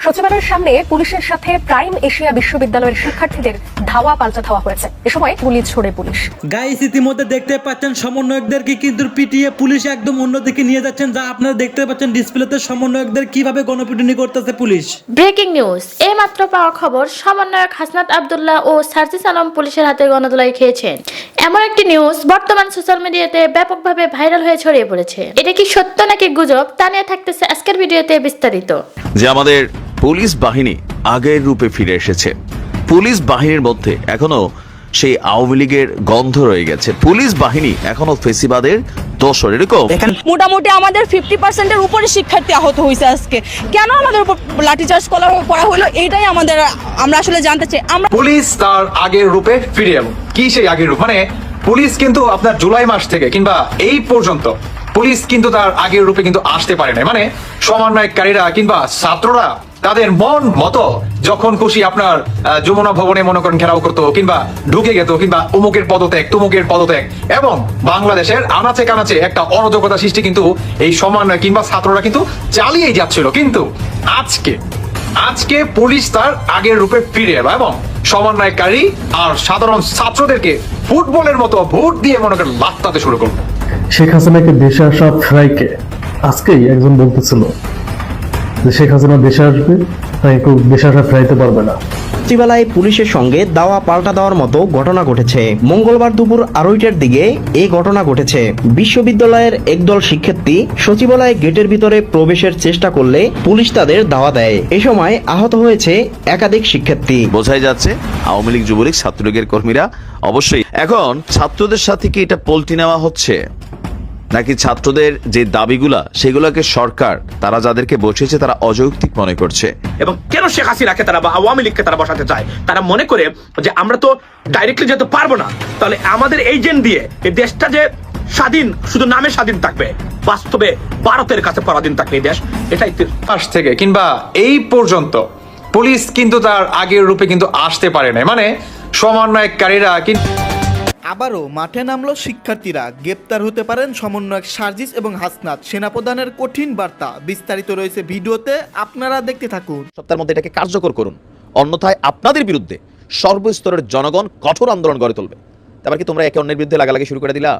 সচিবালয়ের সামনে পুলিশের সাথে প্রাইম এশিয়া বিশ্ববিদ্যালয়ের শিক্ষার্থীদের ধাওয়া পাল্টা ধাওয়া হয়েছে। এ সময় গুলি ছোড়ে পুলিশ। গাইস, ইতিমধ্যে দেখতে পাচ্ছেন সমন্বয়কদেরকে কিন্তু পিটিয়ে পুলিশ একদম অন্যদিকে নিয়ে যাচ্ছেন, যা আপনারা দেখতে পাচ্ছেন ডিসপ্লেতে সমন্বয়কদের কিভাবে গণপিটুনি করতেছে পুলিশ। ব্রেকিং নিউজ, এই মাত্র পাওয়া খবর, সমন্বয়ক হাসনাত আব্দুল্লাহ ও সার্জিস আলম পুলিশের হাতে গণধোলাই খেয়েছেন। এমন একটি নিউজ বর্তমান সোশ্যাল মিডিয়াতে ব্যাপকভাবে ভাইরাল হয়ে ছড়িয়ে পড়েছে। এটা কি সত্য নাকি গুজব, তা নিয়ে থাকতেছে আজকের ভিডিওতে বিস্তারিত। যে আমাদের পুলিশ বাহিনী আগের রূপে ফিরে এসেছে। পুলিশ বাহিনীর মধ্যে এখনো সেই আওয়ামী লীগের গন্ধ রয়ে গেছে। পুলিশ বাহিনী এখনো ফেসিবাদের দোসর। এরকম মোটামুটি আমাদের 50% উপরে শিক্ষার্থী আহত হয়েছে আজকে। কেন আমাদের উপর লাঠিচার্জ করা হলো, এইটাই আমরা আসলে জানতে চাই। আমরা পুলিশ তার আগের রূপে ফিরে এলো। কি সেই আগের রূপ? মানে পুলিশ কিন্তু আপনার জুলাই মাস থেকে কিংবা এই পর্যন্ত পুলিশ কিন্তু তার আগের রূপে কিন্তু আসতে পারে না। মানে সমন্বয়কারীরা কিংবা ছাত্ররা তাদের মন মতো যখন খুশি আপনার যমুনা ভবনে মনে করেন ঘেরাও করতো, কিংবা ঢুকে যেত, কিংবা অমুকের পদত্যাগ তুমুকের পদত্যাগ, এবং বাংলাদেশের আনাচে কানাচে একটা অরাজকতা সৃষ্টি কিন্তু এই সমন্বয় কিংবা ছাত্ররা কিন্তু চালিয়েই যাচ্ছিল। কিন্তু আজকে পুলিশ তার আগের রূপে ফিরে এলো এবং সমন্বয়কারী আর সাধারণ ছাত্রদেরকে ফুটবলের মতো ভোট দিয়ে মনে করেন লাত্তাতে শুরু করলো। শেখ হাসিনাকে দেশে আসা ফ্রাইকে আজকেই একজন বলতেছিল যে শেখ হাসিনা দেশে আসবে, তাই কেউ দেশে আসা ফ্রাইতে পারবে না। সচিবালয়ে পুলিশের সঙ্গে দাওয়া পাল্টা দেওয়ার মতো ঘটনা ঘটেছে। মঙ্গলবার দুপুর 2:30টার দিকে এই ঘটনা ঘটেছে। বিশ্ববিদ্যালয়ের একদল শিক্ষার্থী সচিবালয় গেটের ভিতরে প্রবেশের চেষ্টা করলে পুলিশ তাদের দাওয়া দেয়। এ সময় আহত হয়েছে একাধিক শিক্ষার্থী। বোঝাই যাচ্ছে আওয়ামী লীগ, যুবলীগ, ছাত্রলীগের কর্মীরা অবশ্যই। এখন ছাত্রদের সাথে কি এটা পল্টি নেওয়া হচ্ছে, নাকি ছাত্রদের যে দাবিগুলা সেগুলোকে সরকার তারা যাদেরকে বসিয়েছে তারা অযৌক্তিক মনে করছে? এবং কেন শেখ হাসিনাকে তারা বা আওয়ামী লীগকে তারা বসাতে চায়? তারা মনে করে যে আমরা তো ডাইরেক্টলি যেতে পারবো না, তাহলে আমাদের এজেন্ট দিয়ে এই দেশটা যে স্বাধীন, শুধু নামে স্বাধীন থাকবে, বাস্তবে ভারতের কাছে পরাধীন থাকবে এই দেশ। এটাই মাস থেকে কিংবা এই পর্যন্ত পুলিশ কিন্তু তার আগের রূপে কিন্তু আসতে পারে না। মানে সমন্বয়কারীরা কিন্তু আবারও মাঠে নামলো শিক্ষার্থীরা। গ্রেপ্তার হতে পারেন সমন্বয়ক সার্জিস এবং হাসনাত। সেনাপ্রধানের কঠিন বার্তা বিস্তারিত রয়েছে ভিডিওতে, আপনারা দেখতে থাকুন। সপ্তাহের মধ্যে এটাকে কার্যকর করুন, অন্যথায় আপনাদের বিরুদ্ধে সর্বস্তরের জনগণ কঠোর আন্দোলন গড়ে তুলবে। তারপর কি তোমরা একে অন্যের বিরুদ্ধে লাগালাগি শুরু করে দিলা?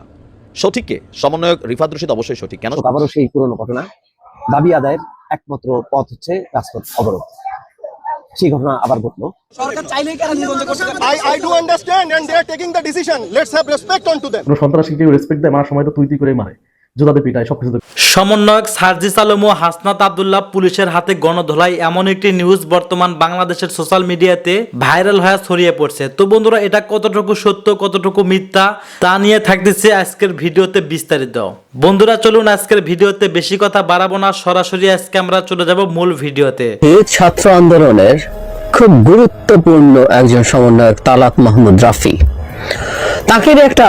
সঠিককে সমন্বয়ক রিফাত রশিদ অবশ্যই সঠিক। কেন? আবারও সেই পুরনো ঘটনা, দাবি আদায়ের একমাত্র পথ হচ্ছে রাজপথ অবরোধ। সেই ঘটনা আবার ঘটলো। সরকার চাইলেই কেন নিবন্ধন করতে পারে? I do understand and they are taking the decision. Let's have respect onto them. সন্ত্রাসীকে রেসপেক্ট দেয়, মারার সময় তো তুই করে মারে, জোদাতে পিটায়, সবকিছু। সমন্বয়ক সার্জিস আলম ও হাসনাত আব্দুল্লাহ পুলিশের হাতে গণধোলাই, এমন একটি নিউজ বর্তমান বাংলাদেশের সোশ্যাল মিডিয়াতে ভাইরাল হয়ে ছড়িয়ে পড়ছে। তো বন্ধুরা, এটা কতটুকু সত্য কতটুকু মিথ্যা তা নিয়ে থাকতেছে আজকের ভিডিওতে বিস্তারিত। বন্ধুরা চলুন আজকের ভিডিওতে বেশি কথা বাড়াবো না, সরাসরি আজকে আমরা চলে যাব মূল ভিডিওতে। এই ছাত্র আন্দোলনের খুব গুরুত্বপূর্ণ একজন সমন্বয়ক তালাত মাহমুদ রাফি, তাকে একটা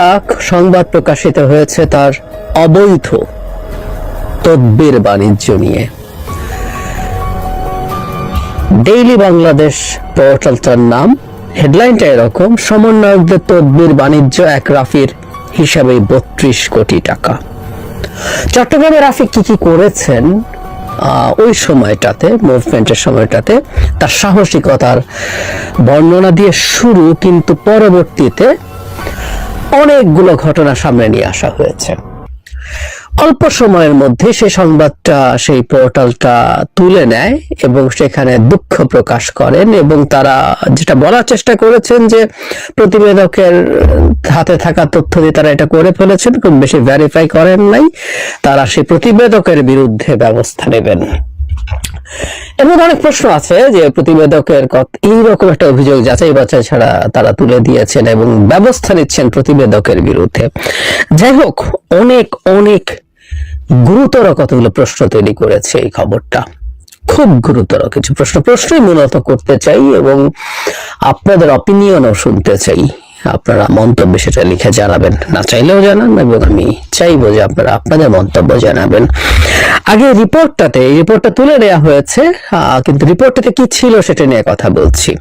সংবাদ প্রকাশিত হয়েছে তার অবৈধ তদবির বাণিজ্য নিয়ে। ডেইলি বাংলাদেশ পোর্টালটার নাম, হেডলাইনটা এরকম: সমন্বয়কদের তদবির বাণিজ্য এক রাফির হিসাবে 32 কোটি টাকা। চট্টগ্রামে রাফি কি করেছেন ওই সময়টাতে, মুভমেন্টের সময়টাতে, তার সাহসিকতার বর্ণনা দিয়ে শুরু, কিন্তু পরবর্তীতে অনেকগুলো ঘটনা সামনে নিয়ে আসা হয়েছে। অল্প সময়ের মধ্যে সেই সংবাদটা সেই পোর্টালটা তুলে নেয় এবং সেখানে দুঃখ প্রকাশ করেন, এবং তারা যেটা বলার চেষ্টা করেছেন যে প্রতিবেদকের হাতে থাকা তথ্য দিয়ে তারা এটা করে ফেলেছেন, খুব বেশি ভেরিফাই করেন নাই, তারা সেই প্রতিবেদকের বিরুদ্ধে ব্যবস্থা নেবেন। এমন অনেক প্রশ্ন আছে যে প্রতিবেদকের এইরকম একটা অভিযোগ যাচাই বাছাই ছাড়া তারা তুলে দিয়েছেন এবং ব্যবস্থা নিচ্ছেন প্রতিবেদকের বিরুদ্ধে। যাই হোক, অনেক অনেক গুরুতর কতগুলো প্রশ্ন তৈরি করেছে এই খবরটা। খুব গুরুতর কিছু প্রশ্নই মূলত করতে চাই এবং আপনাদের অপিনিয়নও শুনতে চাই। আপনারা মন্তব্য সেটা লিখে জানাবেন, না চাইলেও জানান, এবং আমি চাইবো যে আপনারা আপনাদের মন্তব্য জানাবেন। আগে এই রিপোর্টটা তুলে নেওয়া হয়েছে, কিন্তু রিপোর্টটাতে কি ছিল সেটা নিয়ে কথা বলছি।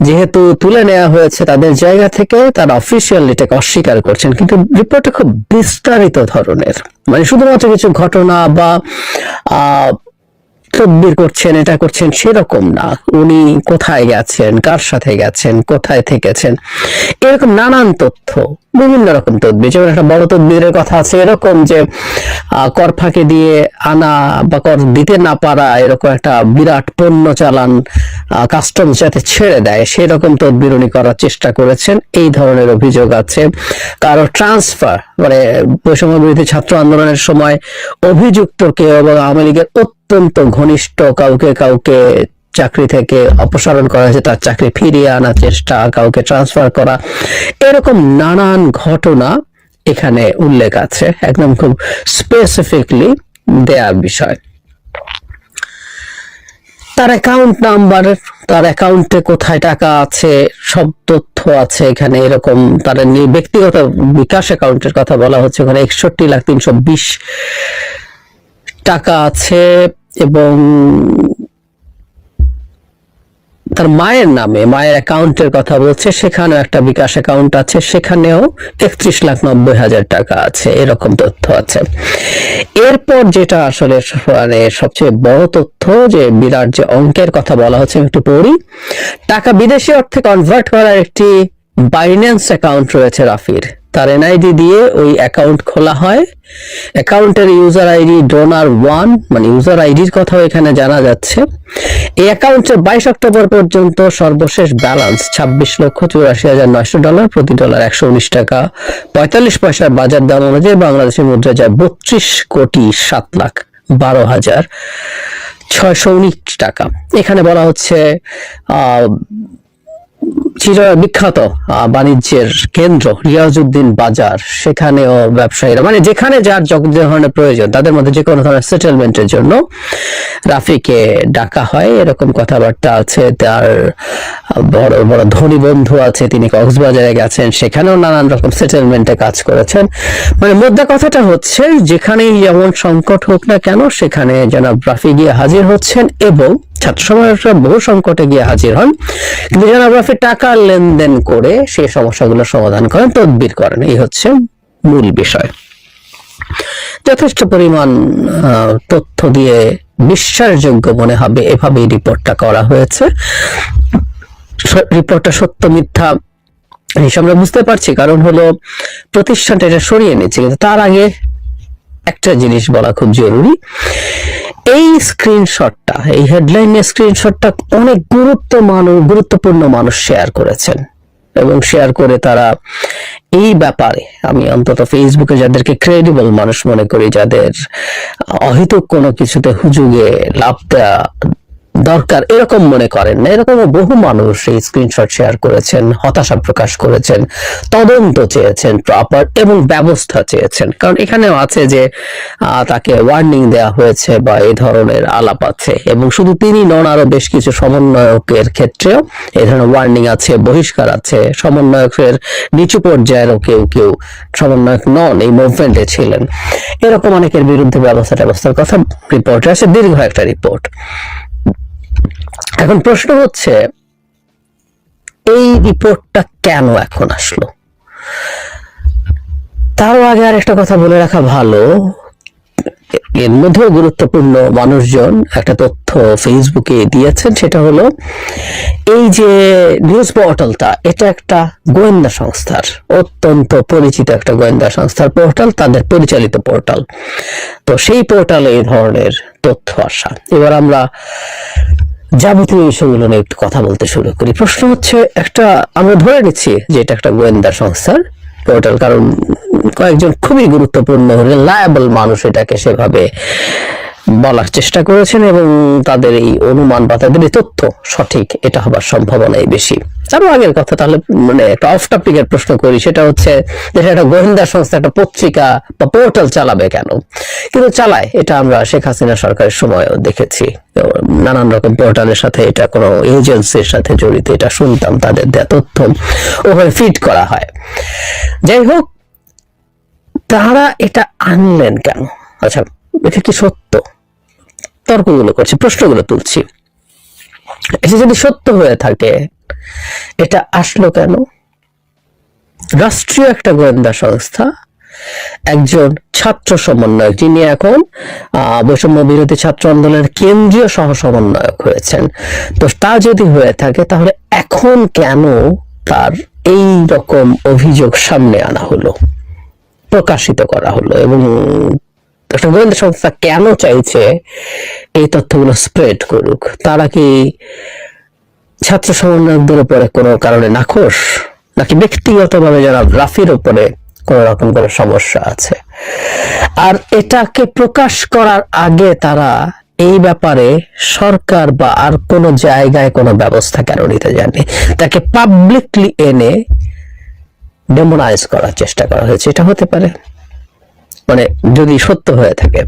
যেহেতু তুলে নেওয়া হয়েছে তাদের জায়গা থেকে, তারা অফিসিয়ালি এটাকে অস্বীকার করছেন, কিন্তু রিপোর্টটা খুব বিস্তারিত ধরনের, মানে শুধুমাত্র কিছু ঘটনা বা তদবির করছেন, এটা করছেন, সেরকম না। উনি কোথায় গেছেন, কার সাথে গেছেন, কোথায় থেকেছেন, এরকম নানান তথ্য, বিভিন্ন রকম তদবির। যেমন একটা বড় তদবিরের কথা আছে এরকম যে কর ফাঁকি দিয়ে আনা বা কর দিতে না পারা এরকম একটা বিরাট পণ্য চালান কাস্টম যাতে ছেড়ে দেয়, সেরকম তদবির উনি করার চেষ্টা করেছেন, এই ধরনের অভিযোগ আছে। কারো ট্রান্সফার, মানে বৈষম্য বিরোধী ছাত্র আন্দোলনের সময় অভিযুক্ত কেউ এবং আওয়ামী লীগের অত্যন্ত ঘনিষ্ঠ কাউকে চাকরি থেকে অপসারণ করা হয়েছে, তার চাকরি ফিরিয়ে আনার চেষ্টা, কাউকে ট্রান্সফার করা, এরকম নানান ঘটনা এখানে উল্লেখ আছে, একদম খুব স্পেসিফিকলি দেয়া বিষয়। তার অ্যাকাউন্ট নাম্বার, তার অ্যাকাউন্টে কোথায় টাকা আছে, সব তথ্য আছে এখানে। এরকম তার ব্যক্তিগত বিকাশ অ্যাকাউন্টের কথা বলা হচ্ছে, ওখানে 61,320 টাকা আছে এবং তার মায়ের নামে, মায়ের অ্যাকাউন্টের কথা বলছে, সেখানেও একটা বিকাশ অ্যাকাউন্ট আছে, সেখানেও 31,90,000 টাকা আছে, এরকম তথ্য আছে। এরপর যেটা আসলে মানে সবচেয়ে বড় তথ্য, যে বিরাট যে অঙ্কের কথা বলা হচ্ছে, একটু পড়ি। টাকা বিদেশি অর্থে কনভার্ট করার একটি বাইন্যান্স অ্যাকাউন্ট রয়েছে রাফির, তার এনআইডি দিয়ে ওই অ্যাকাউন্ট খোলা হয়। অ্যাকাউন্টের ইউজার আইডি ডোনার1, মানে ইউজার আইডির কথাও এখানে জানা যাচ্ছে। এই অ্যাকাউন্টের 22 অক্টোবর পর্যন্ত সর্বশেষ ব্যালেন্স $26,84,900, প্রতি ডলার 119 টাকা 45 পয়সার বাজার দাম অনুযায়ী বাংলাদেশের মুদ্রা যায় 32,07,12,619 টাকা। এখানে বলা হচ্ছে চিটাগাং বিখ্যাত বাণিজ্যের কেন্দ্র রিয়াজউদ্দিন বাজার, সেখানেও ব্যবসায়ীরা, মানে যেখানে যার যে ধরনের প্রয়োজন, তাদের মধ্যে যে কোনো ধরনের সেটেলমেন্টের জন্য রাফিকে ডাকা হয়, এরকম কথাবার্তা আছে। তার বড় বড় ধনী বন্ধু আছে, তিনি কক্সবাজারে গেছেন, সেখানেও নানান রকম সেটেলমেন্টে কাজ করেছেন। মানে মোদ্দা কথাটা হচ্ছে, যেখানেই যেমন সংকট হোক না কেন, সেখানে জনাব রাফি গিয়ে হাজির হচ্ছেন এবং ছাত্র সমাজের বহু সংকটে গিয়ে হাজির হন, কিন্তু জনাব রাফি টাকার লেনদেন করে সেই সমস্যাগুলো সমাধান করেন, তদবির করেন। এই হচ্ছে মূল বিষয়। যথেষ্ট পরিমাণ তথ্য দিয়ে বিশ্বাসযোগ্য মনে হবে এভাবে এই রিপোর্টটা করা হয়েছে। রিপোর্টটা সত্য মিথ্যা আমরা বুঝতে পারছি, কারণ হলো প্রতিষ্ঠানটা এটা সরিয়ে নিচ্ছে। কিন্তু তার আগে একটা জিনিস বলা খুব জরুরি। এই স্ক্রিনশটটা, এই হেডলাইনের স্ক্রিনশটটা অনেক গুরুত্বপূর্ণ মানুষ শেয়ার করেছেন, এবং শেয়ার করে তারা এই ব্যাপারে, আমি অন্তত ফেসবুকে যাদেরকে ক্রেডিবল মানুষ মনে করি, যাদের অহেতুক কোনো কিছুতে হুজুগে লাভ দেওয়া দরকার এরকম মনে করেন না, এরকম বহু মানুষ এই স্ক্রিনশট শেয়ার করেছেন, হতাশা প্রকাশ করেছেন, তদন্ত চেয়েছেন প্রপার এবং ব্যবস্থা চেয়েছেন। কারণ এখানেও আছে যে তাকে ওয়ার্নিং দেওয়া হয়েছে বা এই ধরনের আলাপ আছে, এবং শুধু তিনি নন, আরো বেশ কিছু সমন্বয়কের ক্ষেত্রেও এই ধরনের ওয়ার্নিং আছে, বহিষ্কার আছে। সমন্বয়কের নিচু পর্যায়েরও কেউ সমন্বয়ক নন, এই মুভমেন্টে ছিলেন, এরকম অনেকের বিরুদ্ধে ব্যবস্থার কথা রিপোর্টে আছে, দীর্ঘ একটা রিপোর্ট। এখন প্রশ্ন হচ্ছে, এই রিপোর্টটা কেন এখন আসলো? তারও আগে আর একটা কথা বলে রাখা ভালো, এর মধ্যেও গুরুত্বপূর্ণ মানুষজন একটা তথ্য ফেসবুকে দিয়েছেন, সেটা হলো এই যে নিউজ পোর্টালটা, এটা একটা গোয়েন্দা সংস্থার, অত্যন্ত পরিচিত একটা গোয়েন্দা সংস্থার পোর্টাল, তাদের পরিচালিত পোর্টাল। তো সেই পোর্টালে এই ধরনের তথ্য আসা। এবার আমরা যাবতীয় বিষয়গুলো নিয়ে একটু কথা বলতে শুরু করি। প্রশ্ন হচ্ছে, আমরা ধরে নিচ্ছি যে এটা একটা গোয়েন্দা সংস্থার পোর্টাল, কারণ কয়েকজন খুবই গুরুত্বপূর্ণ রিলায়েবল মানুষ এটাকে সেভাবে বলার চেষ্টা করেছেন, এবং তাদের এই অনুমান বা তাদের এই তথ্য সঠিক, এটা হবার সম্ভাবনাই বেশি। আরো আগের কথা, তাহলে মানে একটা অফ টপিকের প্রশ্ন করি, সেটা হচ্ছে যে একটা গোয়েন্দা সংস্থা একটা পত্রিকা বা পোর্টাল চালাবে কেন? কিন্তু চালায়, এটা আমরা শেখ হাসিনা সরকারের সময়ও দেখেছি, নানান রকম পোর্টালের সাথে, এটা কোনো এজেন্সির সাথে জড়িত, এটা শুনতাম, তাদের দেয়া তথ্য ওভাবে ফিড করা হয়। যাই হোক, তারা এটা আনলেন কেন? আচ্ছা, এটা কি সত্য? তর্কগুলো করছি, প্রশ্নগুলো তুলছি। এটা যদি সত্য হয়ে থাকে, এটা আসলো কেন? রাষ্ট্রীয় একটা গোয়েন্দা সংস্থা একজন ছাত্র সমন্বয়ক, যিনি এখন বৈষম্য বিরোধী ছাত্র আন্দোলনের কেন্দ্রীয় সহ সমন্বয়ক হয়েছেন। তো তা যদি হয়ে থাকে তাহলে এখন কেন তার এই রকম অভিযোগ সামনে আনা হলো, প্রকাশিত করা হলো, এবং একটা গোয়েন্দা সংস্থা কেন চাইছে এই তথ্যগুলো স্প্রেড করুক? তারা কি ছাত্র সমন্বয়কদের উপরে কোনো কারণে নাখোশ, নাকি ব্যক্তিগতভাবে যারা রাফির উপরে কোন রকম কোনো সমস্যা আছে? আর এটাকে প্রকাশ করার আগে তারা এই ব্যাপারে সরকার বা আর কোনো জায়গায় কোনো ব্যবস্থা কেন নিতে যায়নি? তাকে পাবলিকলি এনে ডেমোনাইজ করার চেষ্টা করা হয়েছে। এটা হতে পারে, মানে যদি সত্য হয়ে থাকে,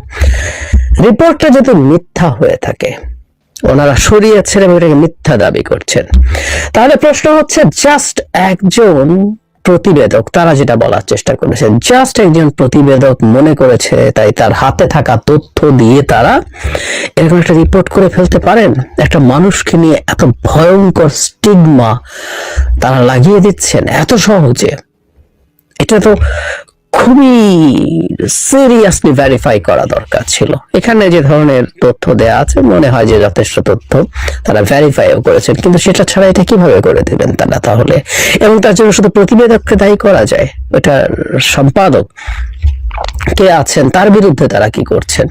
রিপোর্টটা যদি মিথ্যা হয়ে থাকে, ওনারা সরিয়েছেন এবং এটাকে মিথ্যা দাবি করছেন, তাহলে প্রশ্ন হচ্ছে জাস্ট একজন প্রতিবেদক, তারা যেটা বলার চেষ্টা করেছে, জাস্ট একজন প্রতিবেদক মনে করেছে তাই তার হাতে থাকা তথ্য দিয়ে তারা এরকম একটা রিপোর্ট করে ফেলতে পারেন? একটা মানুষকে নিয়ে এত ভয়ঙ্কর স্টিগমা তারা লাগিয়ে দিচ্ছেন এত সহজে। এটা তো খুবই সিরিয়াসলি ভেরিফাই করা দরকার ছিল। এখানে যে ধরনের তথ্য দেয়া আছে মনে হয় যে যথেষ্ট তথ্য, তারা ভেরিফাইও করেছেন, কিন্তু সেটা ছাড়া এটা কিভাবে করে দেবেন তারা তাহলে? এবং তার জন্য শুধু প্রতিবেদককে দায়ী করা যায়? এটা সম্পাদক কে আছেন, তার বিরুদ্ধে তারা কি করছেন?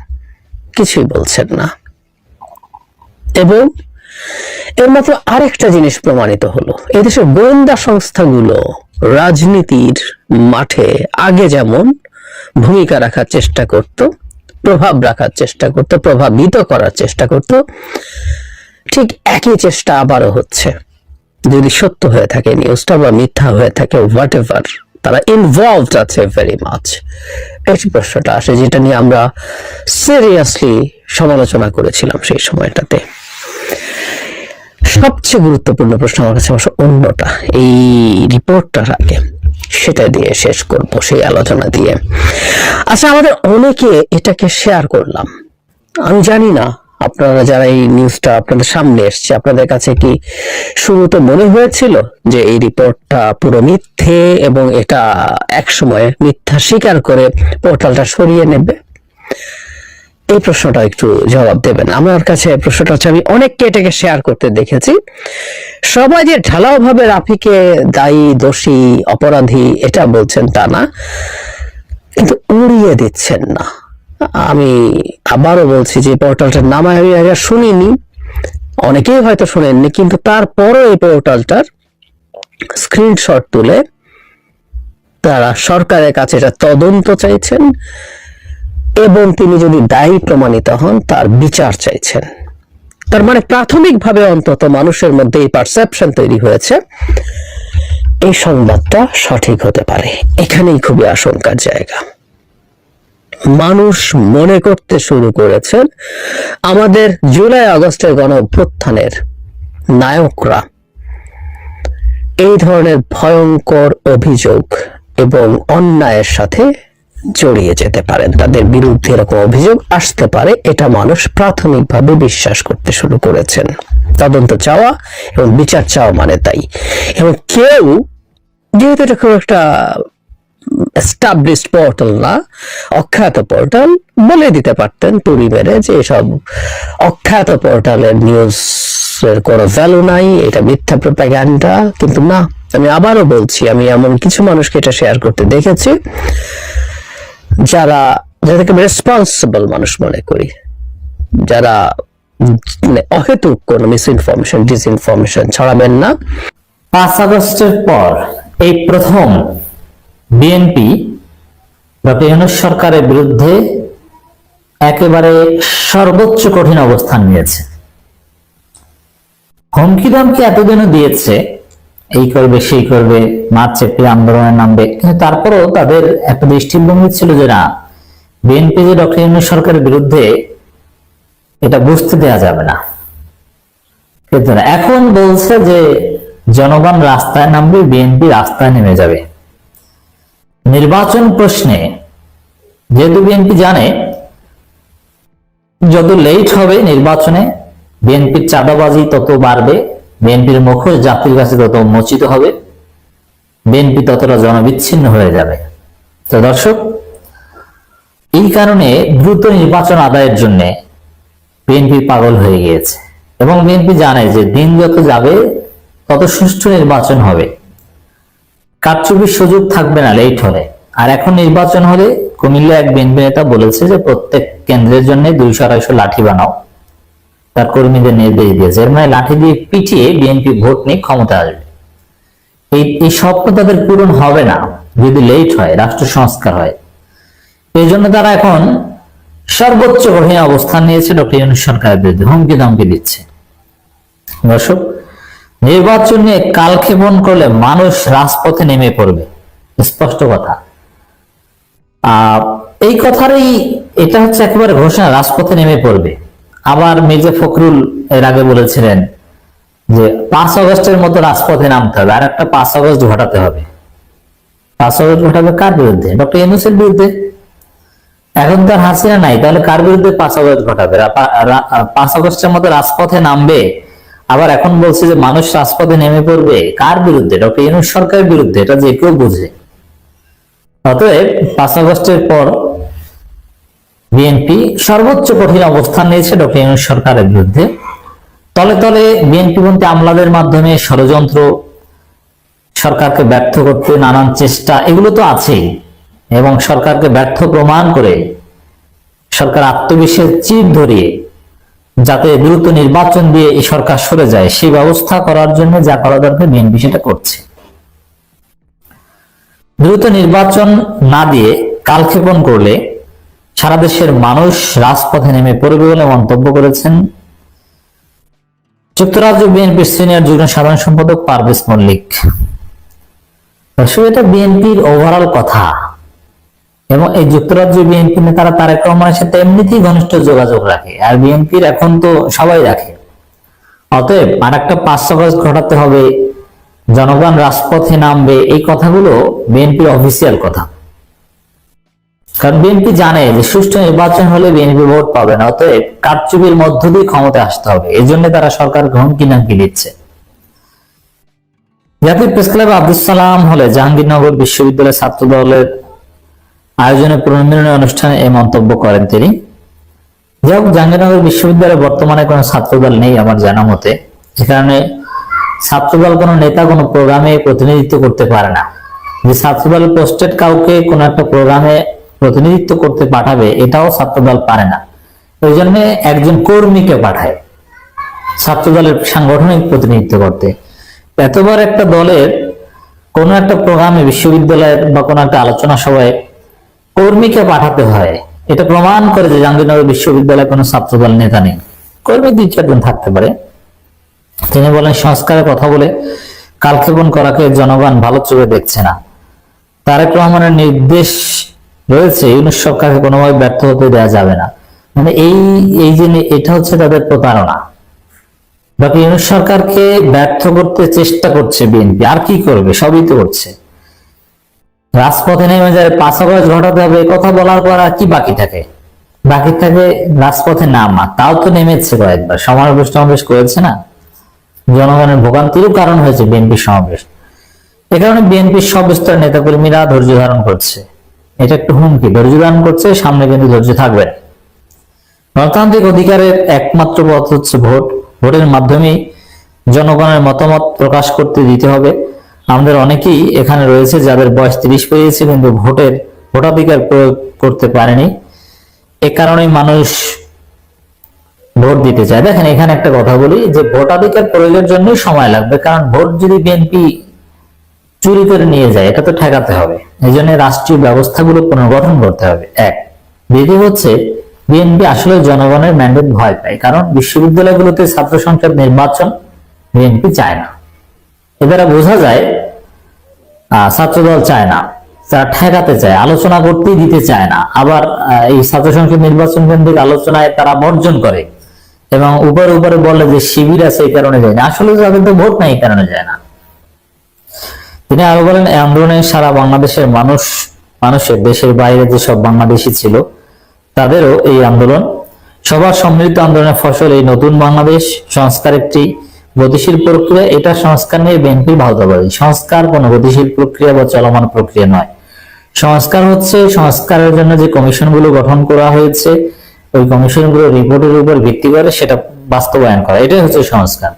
কিছুই বলছেন না। এবং এর মাত্র আরেকটা জিনিস প্রমাণিত হলো, এদেশের গোয়েন্দা সংস্থাগুলো রাজনীতির মাঠে আগে যেমন ভূমিকা রাখার চেষ্টা করত, প্রভাব রাখার চেষ্টা করত, প্রভাবিত করার চেষ্টা করত, ঠিক একই চেষ্টা আবারও হচ্ছে। যদি সত্য হয়ে থাকে নিউজটা বা মিথ্যা হয়ে থাকে, হোয়াট এভার, তারা ইনভলভড আছে ভেরি মাচ। এই প্রশ্নটা আসে, যেটা নিয়ে আমরা সিরিয়াসলি সমালোচনা করেছিলাম সেই সময়টাতে। সবচেয়ে গুরুত্বপূর্ণ প্রশ্ন আমার কাছে অবশ্য অন্যটা, এই রিপোর্টটার আগে, সেটা দিয়ে শেষ করব, সেই আলোচনা দিয়ে। আচ্ছা, আমাদের অনেকে এটাকে শেয়ার করলাম, আমি জানি না আপনারা যারা এই নিউজটা আপনাদের সামনে এসছে, আপনাদের কাছে কি শুরুতে মনে হয়েছিল যে এই রিপোর্টটা পুরো মিথ্যে এবং এটা একসময় মিথ্যা স্বীকার করে পোর্টালটা সরিয়ে নেবে? এই প্রশ্নটা একটু জবাব দেবেন। আমার কাছে প্রশ্নটা হচ্ছে, আমি অনেককে এটাকে শেয়ার করতে দেখেছি, সবাই যে ঢালাও ভাবে রাফিকে দায়ী, দোষী, অপরাধী এটা বলছেন তা না, কিন্তু উড়িয়ে দিচ্ছেন না। আমি আবারও বলছি যে পোর্টালটার নাম আমি আগে শুনিনি, অনেকেই হয়তো শোনেননি, কিন্তু তারপরও এই পোর্টালটার স্ক্রিনশট তুলে তারা সরকারের কাছে এটা তদন্ত চাইছেন এবং তিনি যদি দায়ী প্রমাণিত হন তার বিচার চাইছেন। তার মানে প্রাথমিকভাবে অন্তত মানুষের মধ্যে এই পারসেপশন তৈরি হয়েছে এই সংবাদটা সঠিক হতে পারে। এখানেই খুবই আশঙ্কার জায়গা। মানুষ মনে করতে শুরু করেছেন আমাদের জুলাই আগস্টের গণ অভ্যুত্থানের নায়করা এই ধরনের ভয়ঙ্কর অভিযোগ এবং অন্যায়ের সাথে জড়িয়ে যেতে পারেন, তাদের বিরুদ্ধে এরকম অভিযোগ আসতে পারে, এটা মানুষ প্রাথমিকভাবে বিশ্বাস করতে শুরু করেছেন। তদন্ত চাওয়া এবং বিচার চাওয়া মানে তাই। এবং কেউ, যেহেতু এটা খুব একটা এস্টাবলিশড পোর্টাল না, অখ্যাত পোর্টাল, বলে দিতে পারতেন তুড়ি মেরে যে এসব অখ্যাত পোর্টালের নিউজের কোনো ভ্যালু নাই, এটা মিথ্যা প্রোপাগান্ডা। কিন্তু না, আমি আবারও বলছি, আমি এমন কিছু মানুষকে এটা শেয়ার করতে দেখেছি যাদেরকে রেসপন্সিবল মানুষ মনে করি, যারা অহেতুক কোনো মিসইনফরমেশন, ডিসইনফরমেশন ছড়াবেন না। 5 আগস্টের পর এই প্রথম বিএনপি ডক্টর ইউনূস সরকারের বিরুদ্ধে একেবারে সর্বোচ্চ কঠিন অবস্থান নিয়েছে। হুমকি দামকি এতদিনও দিয়েছে, এই করবে সেই করবে, মাঠ চেপে আন্দোলনে নামবে, কিন্তু তারপরও তাদের একটা দৃষ্টিভঙ্গি ছিল যে না, বিএনপি যে ডক্টর ইউনূস সরকারের বিরুদ্ধে, এটা বুঝতে দেওয়া যাবে না। কিন্তু এখন বলছে যে জনগণ রাস্তায় নামবে, বিএনপি রাস্তায় নেমে যাবে। নির্বাচন প্রশ্নে যেহেতু বিএনপি জানে যত লেট হবে নির্বাচনে বিএনপির চাঁদাবাজি তত বাড়বে, বিএনপির মুখোশ জাতির কাছে তত উন্মোচিত হবে, বিএনপি ততটা জনবিচ্ছিন্ন হয়ে যাবে। তো দর্শক, এই কারণে দ্রুত নির্বাচন আদায়ের জন্য বিএনপি পাগল হয়ে গিয়েছে এবং বিএনপি জানে যে দিন যত যাবে তত সুষ্ঠু নির্বাচন হবে, কারচুপির সুযোগ থাকবে না লেট হলে। আর এখন নির্বাচন হলে কুমিল্লা এক বিএনপি নেতা বলেছে যে প্রত্যেক কেন্দ্রের জন্য 200-250 লাঠি বানাও, তার কর্মীদের নির্দেশ দিয়েছে। এর মানে লাঠি দিয়ে পিটিয়ে বিএনপি ভোট নিয়ে ক্ষমতা আসবে। এই স্বপ্ন তাদের পূরণ হবে না যদি লেট হয়, রাষ্ট্র সংস্কার হয়। এই জন্য তারা এখন সর্বোচ্চ কঠিন অবস্থান নিয়েছে ডক্টর ইউনূস সরকারের বিরুদ্ধে, হুমকি ধমকি দিচ্ছে। দর্শক, নির্বাচন নিয়ে কালক্ষেপণ করলে মানুষ রাজপথে নেমে পড়বে, স্পষ্ট কথা। এই কথারই এটা হচ্ছে একেবারে ঘোষণা, রাজপথে নেমে পড়বে। আবার মির্জা ফখরুল এর আগে বলেছিলেন যে 5 আগস্টের মতো রাজপথে নামতে হবে, আর একটা 5 আগস্ট ঘটাতে হবে। 5 আগস্ট ঘটাবে কার বিরুদ্ধে? ডক্টর ইউনূসের বিরুদ্ধে। এখন তার হাসিনা নাই, তাহলে কার বিরুদ্ধে 5 আগস্ট ঘটাবে? 5 আগস্টের মতো রাজপথে নামবে। আবার এখন বলছে যে মানুষ রাজপথে নেমে পড়বে, কার বিরুদ্ধে? ডক্টর ইউনূস সরকারের বিরুদ্ধে। এটা যে কেউ বুঝে। অতএব 5 আগস্টের পর বিএনপি সর্বোচ্চ কঠিন অবস্থান নিয়েছে ডক্টর ইউনূস সরকারের বিরুদ্ধে। তলে তলে বিএনপিপন্থী আমলাদের মাধ্যমে ষড়যন্ত্র, সরকারকে ব্যর্থ করতে নানান চেষ্টা, এগুলো তো আছেই। এবং সরকারকে ব্যর্থ প্রমাণ করে সরকার আত্মবিশ্বাস চির ধরিয়ে যাতে দ্রুত নির্বাচন দিয়ে এই সরকার সরে যায়, সেই ব্যবস্থা করার জন্য যা করা দরকার বিএনপি সেটা করছে। দ্রুত নির্বাচন না দিয়ে কালক্ষেপণ করলে সারা দেশের মানুষ রাজপথে নেমে পড়বে বলে মন্তব্য করেছেন যুক্তরাজ্য বিএনপির সিনিয়র যুগ্ম সাধারণ সম্পাদক পারভেজ মল্লিক। এটা বিএনপির ওভারঅল কথা। এবং এই যুক্তরাজ্য বিএনপি নেতারা তারেক রহমানের সাথে এমনিতেই ঘনিষ্ঠ যোগাযোগ রাখে, আর বিএনপির এখন তো সবাই রাখে। অতএব আর একটা 5 আগস্ট ঘটাতে হবে, জনগণ রাজপথে নামবে, এই কথাগুলো বিএনপির অফিসিয়াল কথা। কারণ বিএনপি জানে যে সুষ্ঠু নির্বাচন হলে বিএনপি ভোট পাবে না, অতএব কারচুপির মধ্য দিয়ে ক্ষমতায় আসতে হবে। এই জন্য তারা সরকার হুমকি নামকি দিচ্ছে। জাতীয় প্রেস ক্লাব আব্দুল সালাম হলে জাহাঙ্গীরনগর বিশ্ববিদ্যালয়ের ছাত্র দলের আয়োজনে পুনর্মিলনী অনুষ্ঠানে এই মন্তব্য করেন তিনি। যাই হোক, জাহাঙ্গীরনগর বিশ্ববিদ্যালয়ে বর্তমানে কোনো ছাত্রদল নেই আমার জানা মতে। এ কারণে ছাত্রদল কোনো নেতা কোনো প্রোগ্রামে প্রতিনিধিত্ব করতে পারে না। যে ছাত্রদল পোস্টেড কাউকে কোনো একটা প্রোগ্রামে প্রতিনিধিত্ব করতে পাঠাবে, এটাও ছাত্রদল পারে না। ওই জন্য একজন কর্মীকে পাঠায় ছাত্রদলের সাংগঠনিক প্রতিনিধিত্ব করতে। এতবার একটা দলের কোনো একটা প্রোগ্রামে, বিশ্ববিদ্যালয়ের বা কোনো একটা আলোচনা সভায় কর্মীকে পাঠাতে হয়, এটা প্রমাণ করে যে জাহাঙ্গীরনগর বিশ্ববিদ্যালয়ে কোনো ছাত্রদল নেতা নেই। কর্মী 2-4 জন থাকতে পারে। তিনি বলেন, সংস্কারের কথা বলে কালক্ষেপণ করাকে জনগণ ভালো চোখে দেখছে না। তারেক রহমানের নির্দেশ রয়েছে ইউনূস সরকারকে কোনোভাবে ব্যর্থ হতে দেওয়া যাবে না। মানে এই যে এটা হচ্ছে তাদের প্রতারণা। বাকি ইউনূস সরকারকে ব্যর্থ করতে চেষ্টা করছে বিএনপি, আর কি করবে? সবই তো করছে। রাজপথে নেমে যায় 5 আগস্ট ঘটাতে হবে, কথা বলার পর আর কি বাকি থাকে? বাকি থাকে রাজপথে নামা। তাও তো নেমেছে কয়েকবার, সমাবেশ করেছে না। জনগণের ভোগান্তিরও কারণ হয়েছে বিএনপি সমাবেশ। এ কারণে বিএনপির সব স্তরের নেতাকর্মীরা ধৈর্য ধারণ করছে। এটা একটু হুমকি, ধৈর্য ধারণ করছে, সামনে কিন্তু ধৈর্য থাকবে। গণতান্ত্রিক অধিকারের একমাত্র পথ হচ্ছে ভোট। ভোটের মাধ্যমে জনগণের মতামত প্রকাশ করতে দিতে হবে। আমাদের অনেকেই এখানে রয়েছে যাদের বয়স 30 পেরিয়েছে, কিন্তু ভোটাধিকার প্রয়োগ করতে পারেনি। এ কারণেই মানুষ ভোট দিতে চায়। দেখেন, এখানে একটা কথা বলি যে ভোটাধিকার প্রয়োগের জন্যই সময় লাগবে, কারণ ভোট যদি বিএনপি চুরি করে নিয়ে যায়, এটা তো ঠেকাতে হবে। এই জন্য রাষ্ট্রীয় ব্যবস্থাগুলো পুনর্গঠন করতে হবে। এক, দ্বিতীয় হচ্ছে বিএনপি আসলে জনগণের ম্যান্ডেট ভয় পায়, কারণ বিশ্ববিদ্যালয়গুলোতে ছাত্র সংসদ নির্বাচন বিএনপি চায় না। এ দ্বারা বোঝা যায় ছাত্রদল চায় না, তারা ঠেকাতে চায়, আলোচনা করতেই দিতে চায় না। আবার এই ছাত্র সংসদ নির্বাচন কেন্দ্রিক আলোচনায় তারা বর্জন করে এবং উপরে বলে যে শিবির আছে এই কারণে যায় না। আসলে তাদের তো ভোট নাই, এই কারণে যায় না। তিনি আরো বলেন, এই আন্দোলনে সারা বাংলাদেশের মানুষের, দেশের বাইরে যেসব বাংলাদেশি ছিল তাদেরও এই আন্দোলন সবার সম্মিলিত আন্দোলনের ফসল। এই নতুন বাংলাদেশ সংস্কার একটি গতিশীল প্রক্রিয়া। এটা সংস্কার নিয়ে বিএনপি ভাওতাবাদী। সংস্কার কোনো গতিশীল প্রক্রিয়া বা চলমান প্রক্রিয়া নয়। সংস্কার হচ্ছে, সংস্কারের জন্য যে কমিশনগুলো গঠন করা হয়েছে ওই কমিশনগুলো রিপোর্টের উপর ভিত্তি করে সেটা বাস্তবায়ন করা, এটাই হচ্ছে সংস্কার।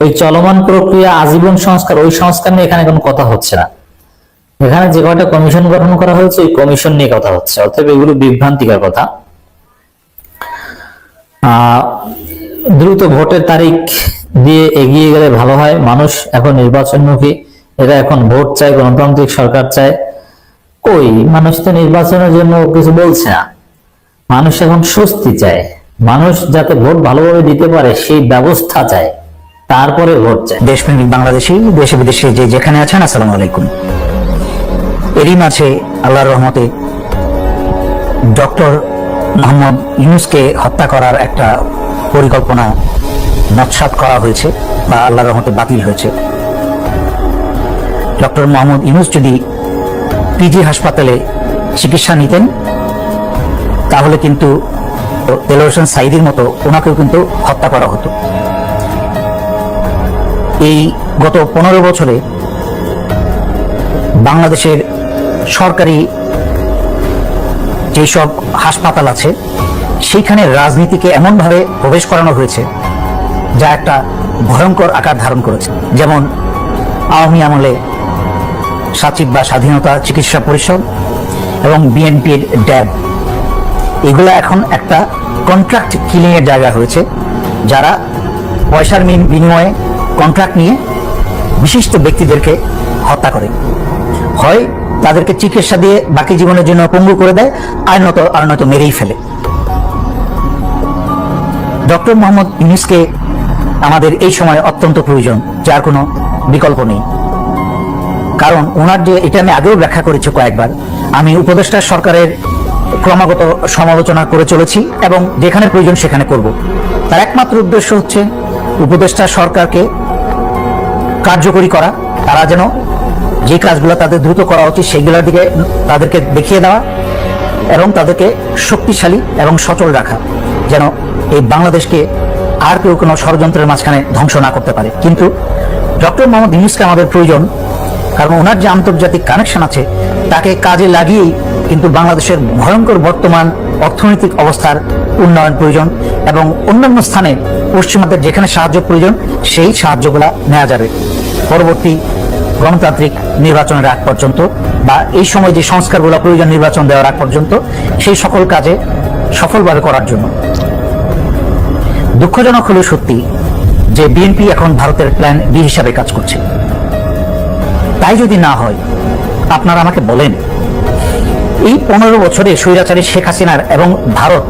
ওই চলমান প্রক্রিয়া আজীবন সংস্কার, ওই সংস্কার নিয়ে এখানে কোনো কথা হচ্ছে না। এখানে যে কয়টা কমিশন গঠন করা হয়েছে ওই কমিশন নিয়ে কথা হচ্ছে, অতএব এগুলো বিভ্রান্তিকর কথা। দ্রুত ভোটের তারিখ দিয়ে এগিয়ে গেলে ভালো হয়। মানুষ এখন নির্বাচনমুখী, এরা এখন ভোট চায়, গণতান্ত্রিক সরকার চায়। কই, মানুষ তো নির্বাচনের জন্য কিছু বলছে না, মানুষ এখন স্বস্তি চায়, মানুষ যাতে ভোট ভালোভাবে দিতে পারে সেই ব্যবস্থা চায়, তারপরে ভোট চায়। দেশপ্রেমিক বাংলাদেশি, দেশে বিদেশে যে যেখানে আছেন, আসসালামু আলাইকুম। এরই মাঝে আল্লাহর রহমতে ডক্টর মোহাম্মদ ইউনূসকে হত্যা করার একটা পরিকল্পনা নস্যাৎ করা হয়েছে বা আল্লাহর রহমতে বাতিল হয়েছে। ডক্টর মোহাম্মদ ইউনূস যদি পিজি হাসপাতালে চিকিৎসা নিতেন তাহলে কিন্তু দেলোয়ার হোসেন সাঈদীর মতো ওনাকেও কিন্তু হত্যা করা হতো। এই গত 15 বছরে বাংলাদেশের সরকারি যেসব হাসপাতাল আছে সেইখানে রাজনীতিকে এমনভাবে প্রবেশ করানো হয়েছে যা একটা ভয়ঙ্কর আকার ধারণ করেছে। যেমন আওয়ামী আমলে সাচিব বা স্বাধীনতা চিকিৎসা পরিষদ এবং বিএনপির ড্যাব, এগুলো এখন একটা কন্ট্রাক্ট কিলিং এর জায়গা হয়েছে, যারা পয়সার বিনিময়ে কন্ট্রাক্ট নিয়ে বিশিষ্ট ব্যক্তিদেরকে হত্যা করে, হয় তাদেরকে চিকিৎসা দিয়ে বাকি জীবনের জন্য পঙ্গু করে দেয়, আর নয়তো মেরেই ফেলে। ডক্টর মোহাম্মদ ইউনূসকে আমাদের এই সময় অত্যন্ত প্রয়োজন, যার কোনো বিকল্প নেই। কারণ ওনার যে, এটা আমি আগেও ব্যাখ্যা করেছি কয়েকবার, আমি উপদেষ্টা সরকারের ক্রমাগত সমালোচনা করে চলেছি এবং যেখানে প্রয়োজন সেখানে করব। তার একমাত্র উদ্দেশ্য হচ্ছে উপদেষ্টা সরকারকে কার্যকরী করা, তারা যেন যে কাজগুলো তাদের দ্রুত করা উচিত সেইগুলোর দিকে তাদেরকে দেখিয়ে দেওয়া এবং তাদেরকে শক্তিশালী এবং সচল রাখা, যেন এই বাংলাদেশকে আর কেউ কোনো ষড়যন্ত্রের মাঝখানে ধ্বংস না করতে পারে। কিন্তু ডক্টর মোহাম্মদ ইউনূসকে আমাদের প্রয়োজন, কারণ ওনার যে আন্তর্জাতিক কানেকশন আছে তাকে কাজে লাগিয়েই কিন্তু বাংলাদেশের ভয়ঙ্কর বর্তমান অর্থনৈতিক অবস্থার উন্নয়ন প্রয়োজন এবং অন্যান্য স্থানে পশ্চিমাদের যেখানে সাহায্য প্রয়োজন সেই সাহায্যগুলা নেওয়া যাবে পরবর্তী গণতান্ত্রিক নির্বাচনের আগ পর্যন্ত, বা এই সময় যে সংস্কারগুলো প্রয়োজন নির্বাচন দেওয়ার আগ পর্যন্ত, সেই সকল কাজে সফলভাবে করার জন্য। দুঃখজনক হলেও সত্যি যে বিএনপি এখন ভারতের প্ল্যান বি হিসাবে কাজ করছে। তাই যদি না হয়, আপনারা আমাকে বলেন, এই 15 বছরে স্বৈরাচারী শেখ হাসিনার এবং ভারত,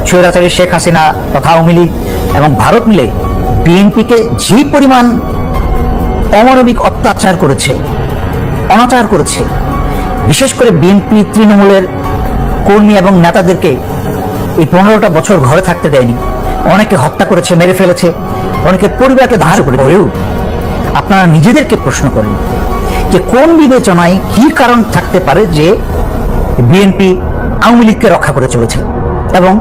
স্বৈরাচারী শেখ হাসিনা তথা আওয়ামী লীগ এবং ভারত মিলে বিএনপিকে যে পরিমাণ অমানবিক অত্যাচার করেছে, অনাচার করেছে, বিশেষ করে বিএনপি তৃণমূলের কর্মী এবং নেতাদেরকে এই 15টা বছর ঘরে থাকতে দেয়নি, অনেকে হত্যা করেছে, মেরে ফেলেছে, অনেকে পরিবারকে ধ্বংস করে দিয়েও। আপনারা নিজেদেরকে প্রশ্ন করেন যে কোন বিবেচনায় কি কারণ থাকতে পারে যে বিএনপি আওয়ামী লীগকে রক্ষা করে চলেছে এবং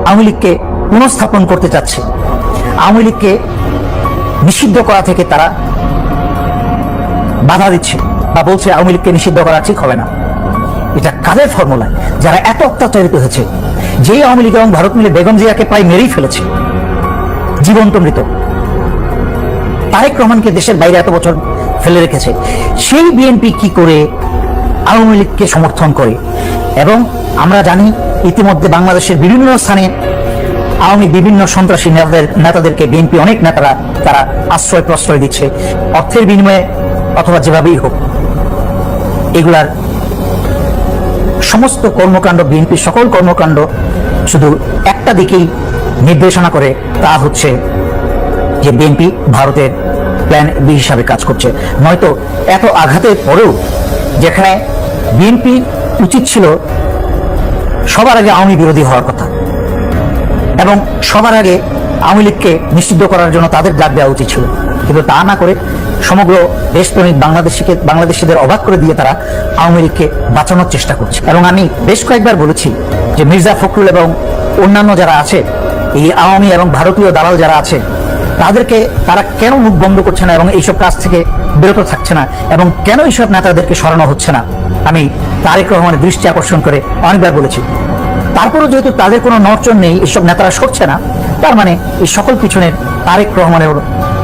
আওয়ামী লীগকে পুনঃস্থাপন করতে চাচ্ছে, আওয়ামী লীগকে নিষিদ্ধ করা থেকে তারা বাধা দিচ্ছে বা বলছে আওয়ামী লীগকে নিষিদ্ধ করা ঠিক হবে না। এটা কাদের ফর্মুলা? যারা এত অত্যাচারিত হয়েছে, যে আওয়ামী লীগ এবং ভারত মিলে বেগম জিয়াকে প্রায় মেরেই ফেলেছে, জীবন্ত মৃত, তারেক রহমানকে দেশের বাইরে এত বছর ফেলে রেখেছে, সেই বিএনপি কি করে আওয়ামী লীগকে সমর্থন করে? এবং আমরা জানি ইতিমধ্যে বাংলাদেশের বিভিন্ন স্থানে আওয়ামী বিভিন্ন সন্ত্রাসী নেতাদেরকে বিএনপি অনেক নেতারা তারা আশ্রয় প্রশ্রয় দিচ্ছে, অর্থের বিনিময়ে অথবা যেভাবেই হোক। এগুলার সমস্ত কর্মকাণ্ড, বিএনপির সকল কর্মকাণ্ড শুধু একটা দিকেই নির্দেশনা করে, তা হচ্ছে যে বিএনপি ভারতের প্ল্যান বি হিসাবে কাজ করছে। নয়তো এত আঘাতের পরেও যেখানে বিএনপি উচিত ছিল সবার আগে আওয়ামী বিরোধী হওয়ার কথা এবং সবার আগে আওয়ামী লীগকে নিষিদ্ধ করার জন্য তাদের ডাক দেওয়া উচিত ছিল, কিন্তু তা না করে সমগ্র দেশপ্রেমিক বাংলাদেশিদের অবাক করে দিয়ে তারা আওয়ামী লীগকে বাঁচানোর চেষ্টা করছে। এবং আমি বেশ কয়েকবার বলেছি যে মির্জা ফখরুল এবং অন্যান্য যারা আছে, এই আওয়ামী এবং ভারতীয় দালাল যারা আছে, তাদেরকে তারা কেন মুখ বন্ধ করছে না এবং এইসব কাজ থেকে বিরত থাকছে না এবং কেন এইসব নেতাদেরকে সরানো হচ্ছে না? আমি তারেক রহমানের দৃষ্টি আকর্ষণ করে অনেকবার বলেছি। তারপরও যেহেতু তাদের কোনো নড়চড় নেই, এসব নেতারা সরছে না, তার মানে এই সকল পিছনের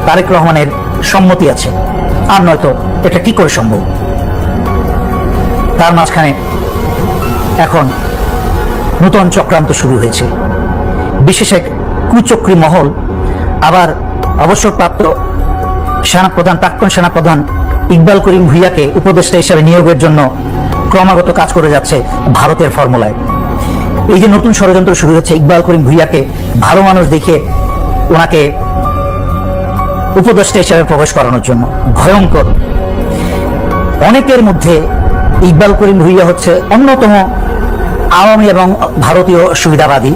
তারেক রহমানের সম্মতি আছে, আর নয়তো এটা কি করে সম্ভব? তার মাঝখানে এখন নূতন চক্রান্ত শুরু হয়েছে। বিশেষ এক কুচক্রী মহল আবার অবসরপ্রাপ্ত প্রাক্তন সেনাপ্রধান ইকবাল করিম ভুঁইয়াকে উপদেষ্টা হিসেবে নিয়োগের জন্য ক্রমাগত কাজ করে যাচ্ছে ভারতের ফর্মুলায়। এই যে নতুন ষড়যন্ত্র শুরু হচ্ছে, ইকবাল করিম ভুঁইয়াকে ভালো মানুষ দেখে ওনাকে উপদেষ্টা হিসেবে প্রবেশ করানোর জন্য, ভয়ঙ্কর। অনেকের মধ্যে ইকবাল করিম ভুঁইয়া হচ্ছে অন্যতম আওয়ামী এবং ভারতীয় সুবিধাবাদী।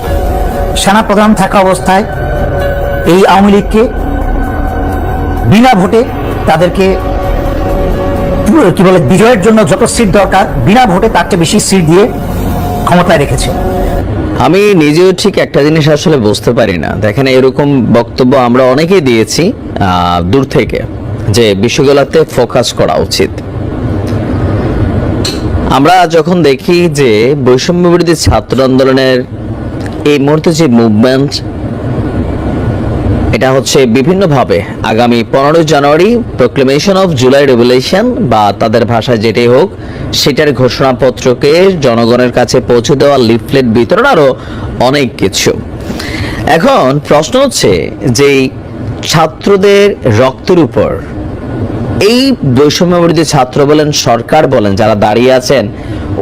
সেনাপ্রধান থাকা অবস্থায় এই আওয়ামী লীগকে বিনা ভোটে তাদেরকে কি বলে বিজয়ের জন্য যত সিট দরকার বিনা ভোটে তার চেয়ে বেশি সিট দিয়ে ক্ষমতায় রেখেছে। আমি নিজেও ঠিক একটা জিনিস আসলে বুঝতে পারি না। দেখেন, এরকম বক্তব্য আমরা অনেকেই দিয়েছি দূর থেকে, যে বিষয়গুলোতে ফোকাস করা উচিত। আমরা যখন দেখি যে বৈষম্য বিরোধী ছাত্র আন্দোলনের এই মুহূর্তে যে মুভমেন্ট, এটা হচ্ছে বিভিন্নভাবে আগামী 15 জানুয়ারি প্রোক্লেমেশন অফ জুলাই রেভলিউশন বা তাদের ভাষায় যেটাই হোক, সেটার ঘোষণাপত্রকে জনগণের কাছে পৌঁছে দেওয়া, লিফলেট বিতরণ, আরো অনেক কিছু। এখন প্রশ্ন হচ্ছে যে ছাত্রদের রক্তের উপর এই বৈষম্য বিরোধী ছাত্র বলেন, সরকার বলেন, যারা দাঁড়িয়ে আছেন,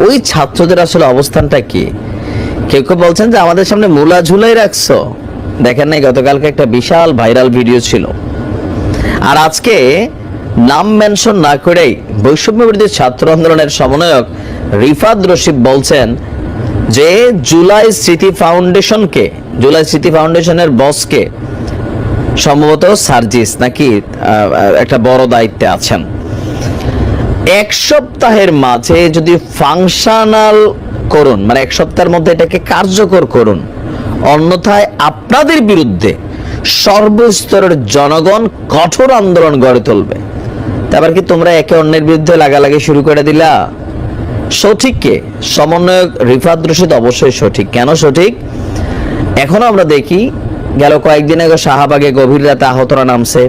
ওই ছাত্রদের আসলে অবস্থানটা কি? কেউ কেউ বলছেন যে আমাদের সামনে মূলা ঝুলাই রাখছো। দেখেন নাই, গতকালকে একটা বিশাল ভাইরাল ভিডিও ছিল। আর আজকে নাম মেনশন না করেই বৈষম্য বিরোধী ছাত্র আন্দোলনের সমন্বয়ক রিফাত রশিদ বলছেন যে জুলাই স্মৃতি ফাউন্ডেশনের বসকে সম্ভবত সার্জিস নাকি একটা বড় দায়িত্বে আছেন। এক সপ্তাহের মাঝে যদি ফাংশনাল করুন, মানে এক সপ্তাহের মধ্যে এটাকে কার্যকর করুন, অন্যথায় আপনাদের বিরুদ্ধে সর্বস্তরের জনগণ কঠোর আন্দোলন গড়ে তুলবে। তারপর কি তোমরা একে অন্যের বিরুদ্ধে লাগালাগি শুরু করে দিলা? সঠিক কে? সমন্বয়ক রিফাত রশিদ অবশ্যই সঠিক। কেন সঠিক? এখনো আমরা দেখি, গেল কয়েকদিন আগে শাহবাগে গভীর রাতে আহতরা নামছে।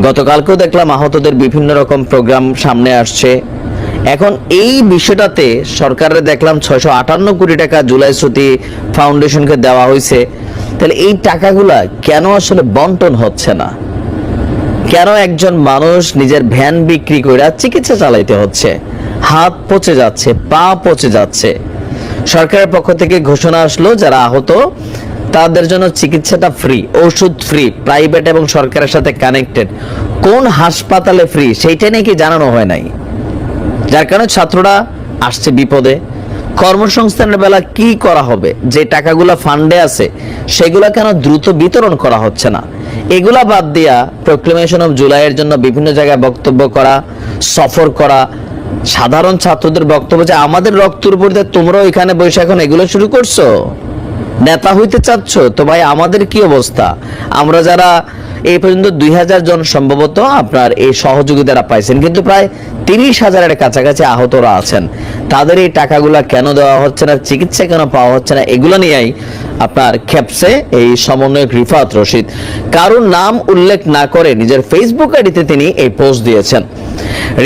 গতকালকেও দেখলাম আহতদের বিভিন্ন রকম প্রোগ্রাম সামনে আসছে। এখন এই বিষয়টাতে সরকারের দেখলাম 658 কোটি টাকা জুলাই স্মৃতি ফাউন্ডেশনকে দেওয়া হয়েছে। তাহলে এই টাকাগুলা কেন আসলে বন্টন হচ্ছে না? কেন একজন মানুষ নিজের ভ্যান বিক্রি করে চিকিৎসা চালাইতে হচ্ছে? হাত পচে যাচ্ছে, পা পচে যাচ্ছে। সরকারের পক্ষ থেকে ঘোষণা আসলো যারা আহত তাদের জন্য চিকিৎসাটা ফ্রি, ওষুধ ফ্রি, প্রাইভেট এবং সরকারের সাথে কানেক্টেড। কোন হাসপাতালে ফ্রি সেইটা নাকি জানানো হয় নাই, যার কারণে ছাত্ররা আসছে বিপদে। কর্মসংস্থানের বেলা কি করা হবে? যে টাকাগুলো ফান্ডে আছে সেগুলা কেন দ্রুত বিতরণ করা হচ্ছে না? এগুলা বাদ দিয়া প্রোক্লেমেশন অফ জুলাইয়ের জন্য বিভিন্ন জায়গায় বক্তব্য করা, সফর করা, সাধারণ ছাত্রদের বক্তব্য যে আমাদের রক্তের উপর দিয়ে তোমরাও এখানে বসে এখন এগুলো শুরু করছো, নেতা হইতে চাচ্ছ তো ভাই আমাদের কি অবস্থা? আমরা যারা এই পর্যন্ত 2000 জন সম্ভবত আপনার এই সহযোগিতারা পাইছেন, কিন্তু প্রায় 30,000-এর কাছাকাছি আহতরা আছেন। তাদের এই টাকাগুলা কেন দেওয়া হচ্ছে না, চিকিৎসা কেন পাওয়া হচ্ছে না, এগুলো নিয়েই আপনার খেপছে এই সমন্বয়ক রিফাত রশিদ। কারোর নাম উল্লেখ না করে নিজের ফেসবুক আইডিতে তিনি এই পোস্ট দিয়েছেন।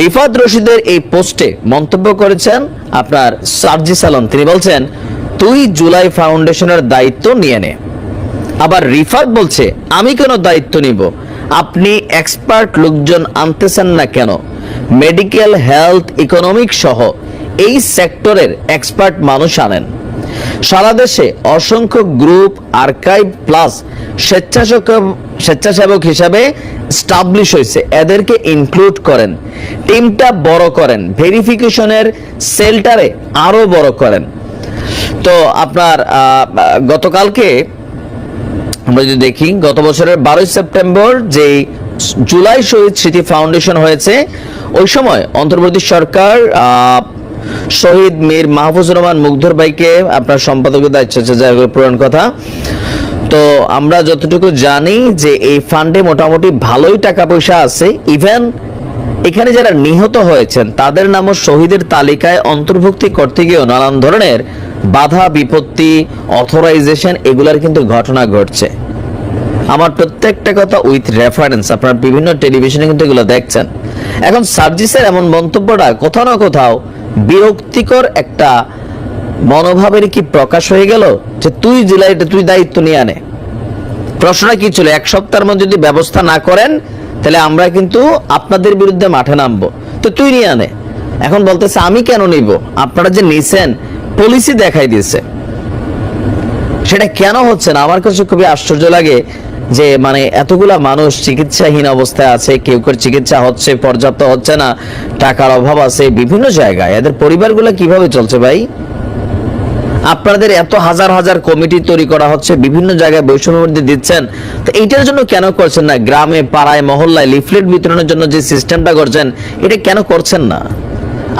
রিফাত রশিদের এই পোস্টে মন্তব্য করেছেন আপনার সার্জিস আলম। তিনি বলছেন, তুই জুলাই ফাউন্ডেশনের দায়িত্ব নিয়ে নে। আবার রিফাত বলছে, আমি কেন দায়িত্ব নিব? আপনি এক্সপার্ট লোকজন আনতেছেন না কেন? মেডিকেল, হেলথ, ইকোনমিক সহ এই সেক্টরের এক্সপার্ট মানুষ আনেন। সারা দেশে অসংখ্য গ্রুপ, আর্কাইভ প্লাস স্বেচ্ছাসেবক হিসাবে স্টাবলিশ হয়েছে, এদেরকে ইনক্লুড করেন, টিমটা বড় করেন, ভেরিফিকেশনের সেলটারে আরো বড় করেন। তো আপনার গতকালকে আমরা যদি দেখি, গত বছরের 12 সেপ্টেম্বর যে জুলাই শহীদ স্মৃতি ফাউন্ডেশন হয়েছে, ওই সময় অন্তর্বর্তী সরকার শহীদ মীর মাহফুজুর রহমান মুগ্ধর ভাইকে আপনার সম্পাদকের দায়িত্ব পূরণ কথা। তো আমরা যতটুকু জানি যে এই ফান্ডে মোটামুটি ভালোই টাকা পয়সা আছে। ইভেন এখানে যারা নিহত হয়েছেন তাদের নামও শহীদের তালিকায় অন্তর্ভুক্তি করতে গিয়েও নানান ধরনের বাধা বিপত্তি, অথরাইজেশন এগুলার কিন্তু ঘটনা ঘটছে। আমার প্রত্যেকটা কথা উইথ রেফারেন্স, আপনারা বিভিন্ন টেলিভিশনে কিন্তু এগুলো দেখছেন। এখন সার্জিসের এমন মন্তব্যটা কোথাও না কোথাও বিরক্তিকর একটা মনোভাবের কি প্রকাশ হয়ে গেল যে তুই জেলায় তুই দায়িত্ব নিয়ে আনে। প্রশ্নটা কি ছিল, এক সপ্তাহের মধ্যে যদি ব্যবস্থা না করেন তাহলে আমরা কিন্তু আপনাদের বিরুদ্ধে মাঠে নামবো, তো তুই নিয়ে আনে। এখন বলতেছে আমি কেন নিব, আপনারা যে নিছেন পুলিশই দেখাই দিয়েছে। সেটা কেন হচ্ছে না আমার কাছে খুবই আশ্চর্য লাগে যে মানে এতগুলা মানুষ চিকিৎসাহীন অবস্থায় আছে, কেউ কেউ চিকিৎসা হচ্ছে, পর্যাপ্ত হচ্ছে না, টাকার অভাব আছে বিভিন্ন জায়গায়, এদের পরিবারগুলো কিভাবে চলছে ভাই? আপনাদের এত হাজার হাজার কমিটি তৈরি করা হচ্ছে, বিভিন্ন জায়গায় বৈষম্য মধ্যে দিচ্ছেন, তো এইটার জন্য কেন করছেন না? গ্রামে পাড়ায় মহল্লায় লিফলেট বিতরণের জন্য যে সিস্টেমটা করছেন এটা কেন করছেন না?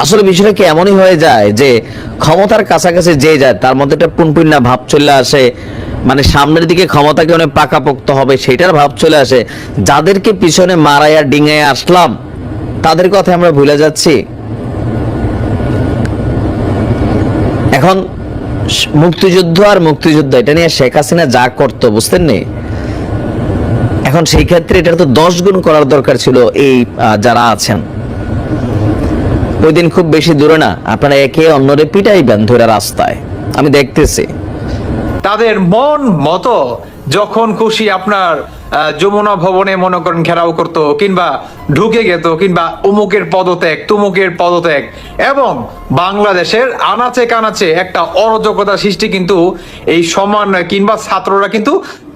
আসলে বিষয়টা কি এমনই হয়ে যায় যে ক্ষমতার কাছাকাছি যে যায় তার মধ্যে একটা পুনপুন্না ভাব চলে আসে, মানে সামনের দিকে ক্ষমতাকে অনেক পাকাপোক্ত হবে সেটার ভাব চলে আসে। যাদেরকে পিছনে মারাইয়া ডিঙায় আসলাম তাদের কথা আমরা ভুলে যাচ্ছি। এখন মুক্তিযুদ্ধ আর মুক্তিযুদ্ধ এটা নিয়ে শেখ হাসিনা যা করতো বুঝতেন নি, এখন সেই ক্ষেত্রে এটা তো 10 গুণ করার দরকার ছিল। এই যারা আছেন ওই দিন খুব বেশি দূরে না, আপনারা একে অন্যরে পিটাইবেন ধরে রাস্তায়, আমি দেখতেছি। তাদের মন মতো যখন খুশি আপনার যমুনা ভবনে মনে করেন ঘেরাও করতো, কিংবা ঢুকে যেত, কিংবা অমুকের পদত্যাগ তুমুকের পদত্যাগ, এবং বাংলাদেশের আনাচে কানাচে একটা অরাজকতা সৃষ্টি কিন্তু এই সমন্বয় কিংবা ছাত্ররা কিন্তু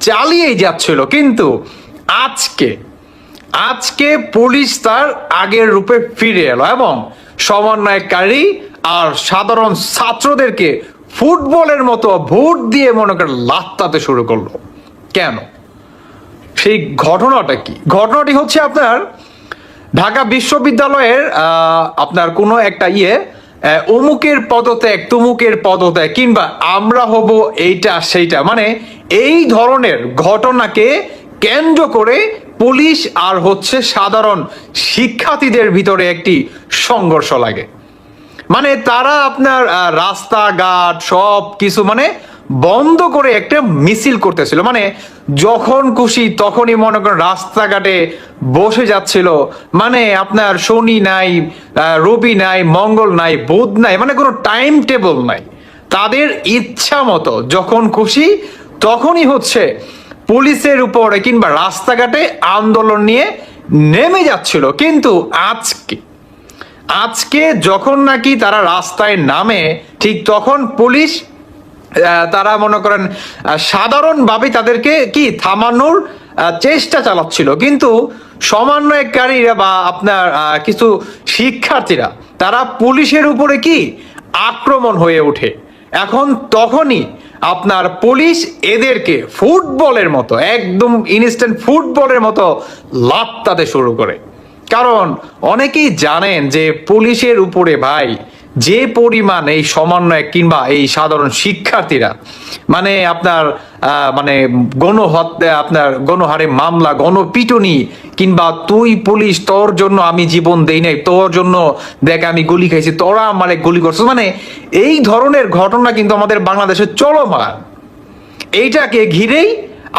চালিয়েই যাচ্ছিল। কিন্তু আজকে পুলিশ তার আগের রূপে ফিরে এলো এবং সমন্বয়কারী আর সাধারণ ছাত্রদেরকে ফুটবলের মতো ভোট দিয়ে মনে করেন লাত্তাতে শুরু করলো। কেন? সেই ঘটনাটা কি? ঘটনাটি হচ্ছে আপনার ঢাকা বিশ্ববিদ্যালয়ের আপনার কোনো একটা অমুকের পদত্যাগ তুমুকের পদত্যাগ কিংবা আমরা হব এইটা সেইটা, মানে এই ধরনের ঘটনাকে কেন্দ্র করে পুলিশ আর হচ্ছে সাধারণ শিক্ষার্থীদের ভিতরে একটি সংঘর্ষ লাগে। মানে তারা আপনার রাস্তাঘাট সব কিছু মানে বন্ধ করে একটা মিছিল করতেছিল, মানে যখন খুশি তখনই মনে করেন রাস্তাঘাটে বসে যাচ্ছিল। মানে আপনার শনি নাই, রবি নাই, মঙ্গল নাই, বুধ নাই, মানে কোনো টাইম টেবল নাই। তাদের ইচ্ছা মতো যখন খুশি তখনই হচ্ছে পুলিশের উপরে কিংবা রাস্তাঘাটে আন্দোলন নিয়ে নেমে যাচ্ছিল। কিন্তু আজকে যখন নাকি তারা রাস্তায় নামে ঠিক তখন পুলিশ তারা মনে করেন সাধারণভাবে তাদেরকে কি থামানোর চেষ্টা চালাচ্ছিল, কিন্তু সমন্বয়কারীরা বা আপনার কিছু শিক্ষার্থীরা তারা পুলিশের উপরে কি আক্রমণ হয়ে ওঠে। এখন তখনই আপনার পুলিশ এদেরকে ফুটবলের মতো একদম ইনস্ট্যান্ট ফুটবলের মতো লাত্তাতে শুরু করে। কারণ অনেকেই জানেন যে পুলিশের উপরে ভাই যে পরিমাণ এই সমন্বয় কিংবা এই সাধারণ শিক্ষার্থীরা মানে আপনার মানে গণহত্যা, আপনার গণহারে মামলা, গণপিটুনি, কিংবা তুই পুলিশ তোর জন্য আমি জীবন দেই নাই, তোর জন্য দেখ আমি গুলি খাইছি, তোরা আমারে গুলি করছিস, মানে এই ধরনের ঘটনা কিন্তু আমাদের বাংলাদেশে চলমান। এইটাকে ঘিরেই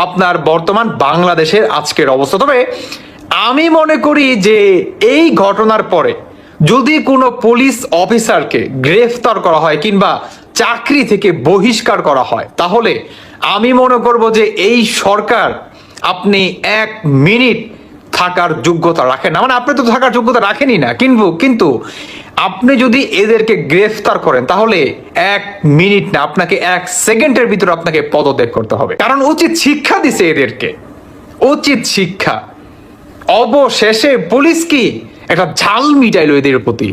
আপনার বর্তমান বাংলাদেশের আজকের অবস্থা। তবে আমি মনে করি যে এই ঘটনার পরে যদি কোনো পুলিশ অফিসারকে গ্রেফতার করা হয় কিংবা চাকরি থেকে বহিষ্কার করা হয় তাহলে আমি মনে করব যে এই সরকার আপনি 1 মিনিট থাকার যোগ্যতা রাখেন না। মানে আপনি তো থাকার যোগ্যতা রাখেনই না, কিন্তু আপনি যদি এদেরকে গ্রেফতার করেন তাহলে 1 মিনিট না, আপনাকে 1 সেকেন্ডের ভিতরে আপনাকে পদত্যাগ করতে হবে। কারণ উচিত শিক্ষা দিছে এদেরকে, উচিত শিক্ষা। অবশেষে পুলিশ কি একটা ঝাল মিটাইলো এদের প্রতি।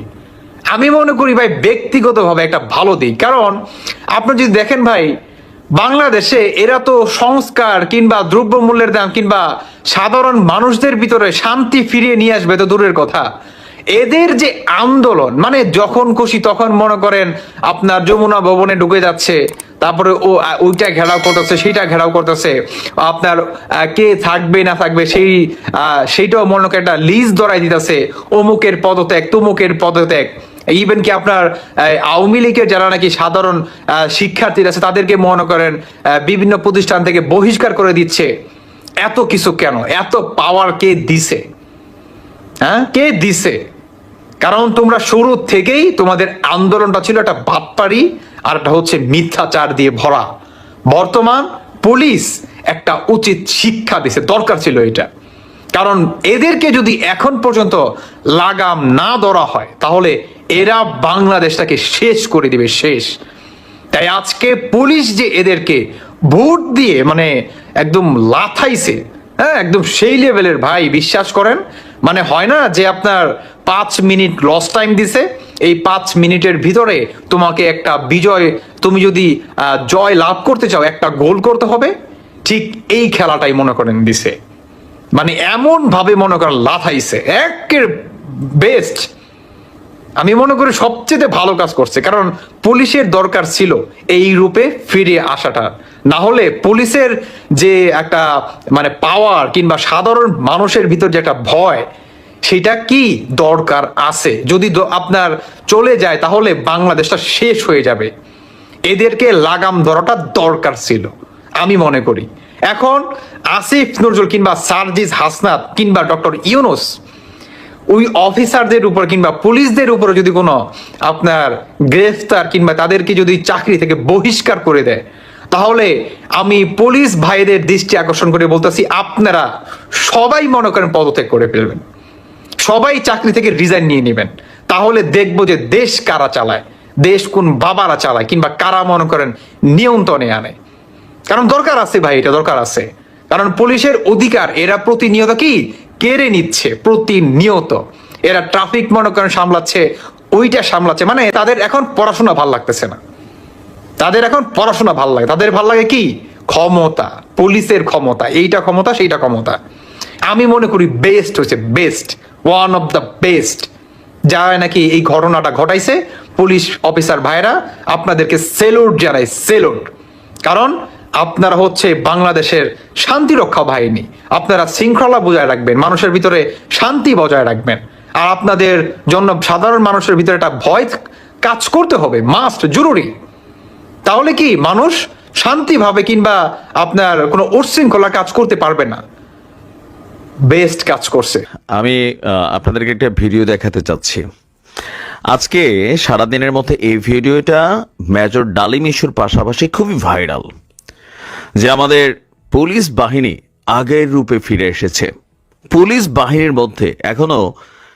আমি মনে করি ভাই ব্যক্তিগতভাবে একটা ভালো দিক। কারণ আপনি যদি দেখেন ভাই বাংলাদেশে এরা তো সংস্কার কিংবা দ্রব্যমূল্যের দাম কিংবা সাধারণ মানুষদের ভিতরে শান্তি ফিরিয়ে নিয়ে আসবে তো দূরের কথা, এদের যে আন্দোলন মানে যখন খুশি তখন মনে করেন আপনার যমুনা ভবনে ঢুকে যাচ্ছে, তারপরে ওইটা ঘেরাও করতেছে, সেইটা ঘেরাও করতেছে, আপনার কে থাকবে না থাকবে সেইটাও মনে করেন একটা লিস্ট ধরাই দিতেছে, অমুকের পদত্যাগ, তমুকের পদত্যাগ। ইভেন কি আপনার আওয়ামী লীগের যারা নাকি সাধারণ শিক্ষার্থীরা আছে তাদেরকে মনে করেন বিভিন্ন প্রতিষ্ঠান থেকে বহিষ্কার করে দিচ্ছে। এত কিছু কেন? এত পাওয়ার কে দিছে? হ্যাঁ, কে দিছে? কারণ তোমরা শুরু থেকেই তোমাদের আন্দোলনটা ছিল একটা বাটপারি আর একটা হচ্ছে মিথ্যাচার দিয়ে ভরা। বর্তমান পুলিশ একটা উচিত শিক্ষা দিছে, দরকার ছিল এটা। কারণ এদেরকে যদি এখন পর্যন্ত লাগাম না ধরা হয় তাহলে এরা বাংলাদেশটাকে শেষ করে দিবে, শেষ। তাই আজকে পুলিশ যে এদেরকে ভোট দিয়ে মানে একদম লাথাইছে, হ্যাঁ, একদম সেই লেভেলের ভাই, বিশ্বাস করেন। মানে হয় না যে আপনার 5 মিনিট লস টাইম দিছে, এই 5 মিনিটের ভিতরে তোমাকে একটা বিজয়, তুমি যদি জয় লাভ করতে চাও একটা গোল করতে হবে, ঠিক এই খেলাটাই মনে করেন দিছে। মানে এমন ভাবে মনে করেন লাথাইছে, একের বেস্ট। আমি মনে করি সবচেয়ে ভালো কাজ করছে, কারণ পুলিশের দরকার ছিল এই রূপে ফিরে আসাটা। না হলে পুলিশের যে একটা মানে পাওয়ার কিংবা সাধারণ মানুষের ভিতর যে একটা ভয়, সেটা কি দরকার আছে, যদি আপনার চলে যায় তাহলে বাংলাদেশটা শেষ হয়ে যাবে। এদেরকে লাগাম ধরাটা দরকার ছিল আমি মনে করি। এখন আসিফ নজরুল কিংবা সার্জিস হাসনাত কিংবা ডক্টর ইউনূস ওই অফিসারদের উপর কিংবা পুলিশদের উপরে যদি কোনো আপনার গ্রেফতার কিংবা তাদেরকে যদি চাকরি থেকে বহিষ্কার করে দেয়, তাহলে আমি পুলিশ ভাইদের দৃষ্টি আকর্ষণ করে বলতেছি, আপনারা সবাই মনে করেন পদত্যাগ করে ফেলবেন, সবাই চাকরি থেকে রিজাইন নিয়ে নেবেন। তাহলে দেখবো যে দেশ কারা চালায়, দেশ কোন বাবারা চালায় কিংবা কারা মনে করেন নিয়ন্ত্রণে আনে। কারণ দরকার আছে ভাই, এটা দরকার আছে। কারণ পুলিশের অধিকার এরা প্রতিনিয়ত কি কেড়ে নিচ্ছে, প্রতিনিয়ত। এরা ট্রাফিক মনে করেন সামলাচ্ছে, ওইটা সামলাচ্ছে, মানে তাদের এখন পড়াশোনা ভাল লাগতেছে না, তাদের এখন পড়াশোনা ভাল লাগে, তাদের ভাল লাগে কি ক্ষমতা, পুলিশের ক্ষমতা, এইটা ক্ষমতা সেইটা ক্ষমতা। আমি মনে করি বেস্ট হয়েছে, best, one of the best যারা নাকি এই ঘটনাটা ঘটাইছে। পুলিশ অফিসার ভাইরা আপনাদেরকে সেলুট জানাই, সেলুট। কারণ আপনারা হচ্ছে বাংলাদেশের শান্তি রক্ষা বাহিনী, আপনারা শৃঙ্খলা বজায় রাখবেন, মানুষের ভিতরে শান্তি বজায় রাখবেন। আর আপনাদের জন্য সাধারণ মানুষের ভিতরে একটা ভয় কাজ করতে হবে, মাস্ট, জরুরি। তাহলে কি মানুষ শান্তিভাবে কিংবা আপনার কোনো উচ্ছৃঙ্খলা কাজ করতে পারবে না। বেস্ট কাজ করছে। আমি আপনাদেরকে একটা ভিডিও দেখাতে চাচ্ছি। আজকে সারাদিনের মধ্যে এই ভিডিওটা মেজর ডালিম ইস্যুর পাশাপাশি খুবই ভাইরাল, যে আমাদের পুলিশ বাহিনী আগের রূপে ফিরে এসেছে। পুলিশ বাহিনীর মধ্যে এখনো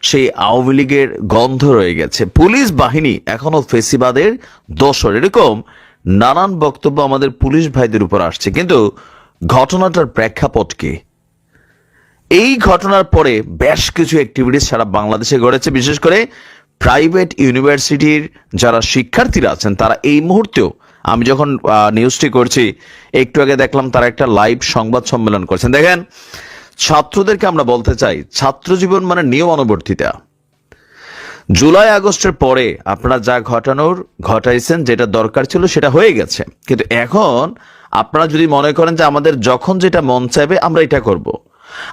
সেই আওয়ামী লীগের গন্ধ রয়ে গেছে, পুলিশ বাহিনী এখনো ফেসিবাদের দোসর, এরকম নানান বক্তব্য আমাদের পুলিশ ভাইদের উপর আসছে। কিন্তু ঘটনাটার প্রেক্ষাপট কি? এই ঘটনার পরে বেশ কিছু অ্যাক্টিভিটিস সারা বাংলাদেশে ঘটেছে। বিশেষ করে প্রাইভেট ইউনিভার্সিটির যারা শিক্ষার্থীরা আছেন তারা এই মুহূর্তেও, আমি যখন নিউজটি করছি একটু আগে দেখলাম তারা একটা লাইভ সংবাদ সম্মেলন করছেন। দেখেন, ছাত্রদেরকে আমরা বলতে চাই, ছাত্র জীবন মানে নিয়ম অনুবর্তিতা। জুলাই আগস্টের পরে আপনারা যা ঘটাইছেন, যেটা দরকার ছিল সেটা হয়ে গেছে। কিন্তু এখন আপনারা যদি মনে করেন যে আমাদের যখন যেটা মন চাইবে আমরা এটা করব,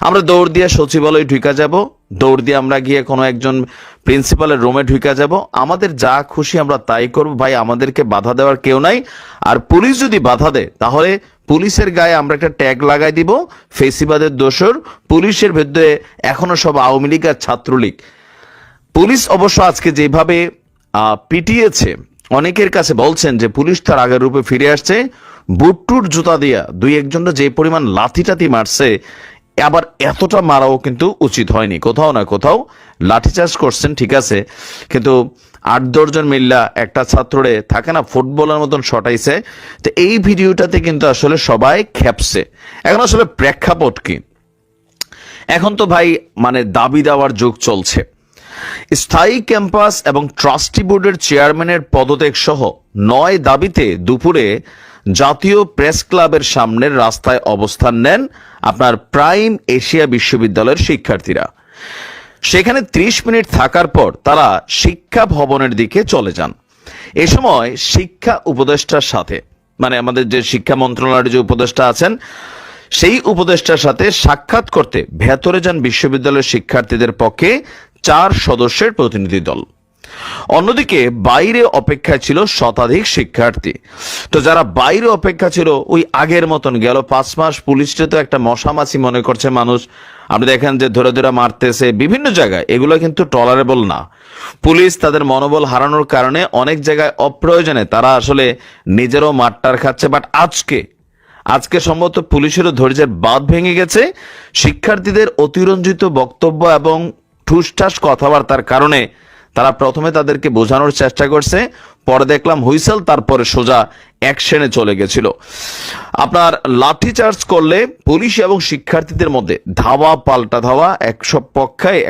আমরা দৌড় দিয়ে সচিবালয়ে ঢুকা যাব, দৌড় দিয়ে আমরা গিয়ে কোনো একজন প্রিন্সিপালের রুমে ঢুকা যাব, আমাদের যা খুশি আমরা তাই করব, ভাই আমাদেরকে বাধা দেওয়ার কেউ নাই। আর পুলিশ যদি বাধা দেয় তাহলে পুলিশের গায়ে আমরা একটা ট্যাগ লাগাই দিব, ফেসিবাদের দোসর। পুলিশের ভেতরে এখনো সব আওয়ামী লীগ আর ছাত্রলীগ। পুলিশ অবশ্য আজকে যেভাবে পিটিয়েছে, অনেকের কাছে বলছেন যে পুলিশ তার আগের রূপে ফিরে আসছে। বুটটুর জুতা দিয়া দুই একজনটা যে পরিমাণ লাথি মারছে, আবার এতটা মারাও কিন্তু উচিত হয়নি। কোথাও না কোথাও লাঠিচার্জ করছেন, ঠিক আছে, কিন্তু 8-10 জন মিল্লা একটা ছাত্ররে থাকে না ফুটবলের মতন শটাইছে। তো এই ভিডিওটাতে কিন্তু আসলে সবাই খেপছে। এখন আসলে প্রেক্ষাপট কি? এখন তো ভাই মানে দাবি দেওয়ার যুগ চলছে। স্থায়ী ক্যাম্পাস এবং ট্রাস্টি বোর্ডের চেয়ারম্যানের পদত্যাগ সহ 9 দাবিতে দুপুরে জাতীয় প্রেস ক্লাবের সামনের রাস্তায় অবস্থান নেন আপনার প্রাইম এশিয়া বিশ্ববিদ্যালয়ের শিক্ষার্থীরা। সেখানে 30 মিনিট থাকার পর তারা শিক্ষা ভবনের দিকে চলে যান। এ সময় শিক্ষা উপদেষ্টার সাথে মানে আমাদের যে শিক্ষা মন্ত্রণালয়ের যে উপদেষ্টা আছেন সেই উপদেষ্টার সাথে সাক্ষাৎ করতে ভেতরে যান বিশ্ববিদ্যালয়ের শিক্ষার্থীদের পক্ষে 4 সদস্যের প্রতিনিধি দল। অন্যদিকে বাইরে অপেক্ষায় ছিল শতাধিক শিক্ষার্থী। তো যারা বাইরে অপেক্ষা ছিল ওই আগের মতন গেল 5 মাস পুলিশটা তো একটা মশামাছি মনে করছে মানুষ। আপনি দেখেন যে ধরে ধরে মারতেছে বিভিন্ন জায়গায়, এগুলো কিন্তু টলারেবল না। পুলিশ তাদের মনোবল হারানোর কারণে অনেক জায়গায় অপ্রয়োজনে তারা আসলে নিজেরও মারটার খাচ্ছে। বাট আজকে সম্ভবত পুলিশেরও ধৈর্যের বাঁধ ভেঙে গেছে। শিক্ষার্থীদের অতিরঞ্জিত বক্তব্য এবং ঠুসঠাস কথাবার্তার কারণে তারা প্রথমে তাদেরকে বোঝানোর চেষ্টা করছে, পরে দেখলাম হুইসেল, তারপরে সোজা অ্যাকশনে চলে গেছিল। আপনার লাঠিচার্জ করলে পুলিশ এবং শিক্ষার্থীদের মধ্যে ধাওয়া পাল্টা ধাওয়া,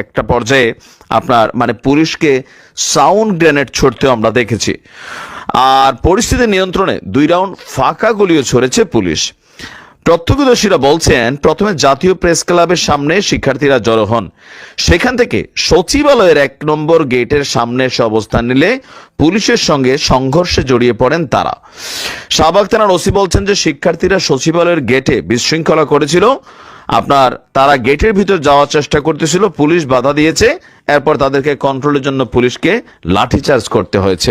একটা পর্যায়ে আপনার মানে পুলিশকে সাউন্ড গ্রেনেড ছুড়তেও আমরা দেখেছি। আর পরিস্থিতি নিয়ন্ত্রণে 2 রাউন্ড ফাঁকা গুলিও ছড়েছে পুলিশ। প্রত্যক্ষদর্শীরা বলছেন প্রথমে জাতীয় প্রেস ক্লাবের সামনে শিক্ষার্থীরা জড়ো হন, সেখান থেকে সচিবালয়ের 1 নম্বর গেটের সামনে এসে অবস্থান নিলে পুলিশের সঙ্গে সংঘর্ষে জড়িয়ে পড়েন তারা। শাহবাগ থানার ওসি বলছেন যে শিক্ষার্থীরা সচিবালয়ের গেটে বিশৃঙ্খলা করেছিল। তারা গেটের ভিতর যাওয়ার চেষ্টা করতেছিল, পুলিশ বাধা দিয়েছে। এরপর তাদেরকে কন্ট্রোলের জন্য পুলিশকে লাঠিচার্জ করতে হয়েছে।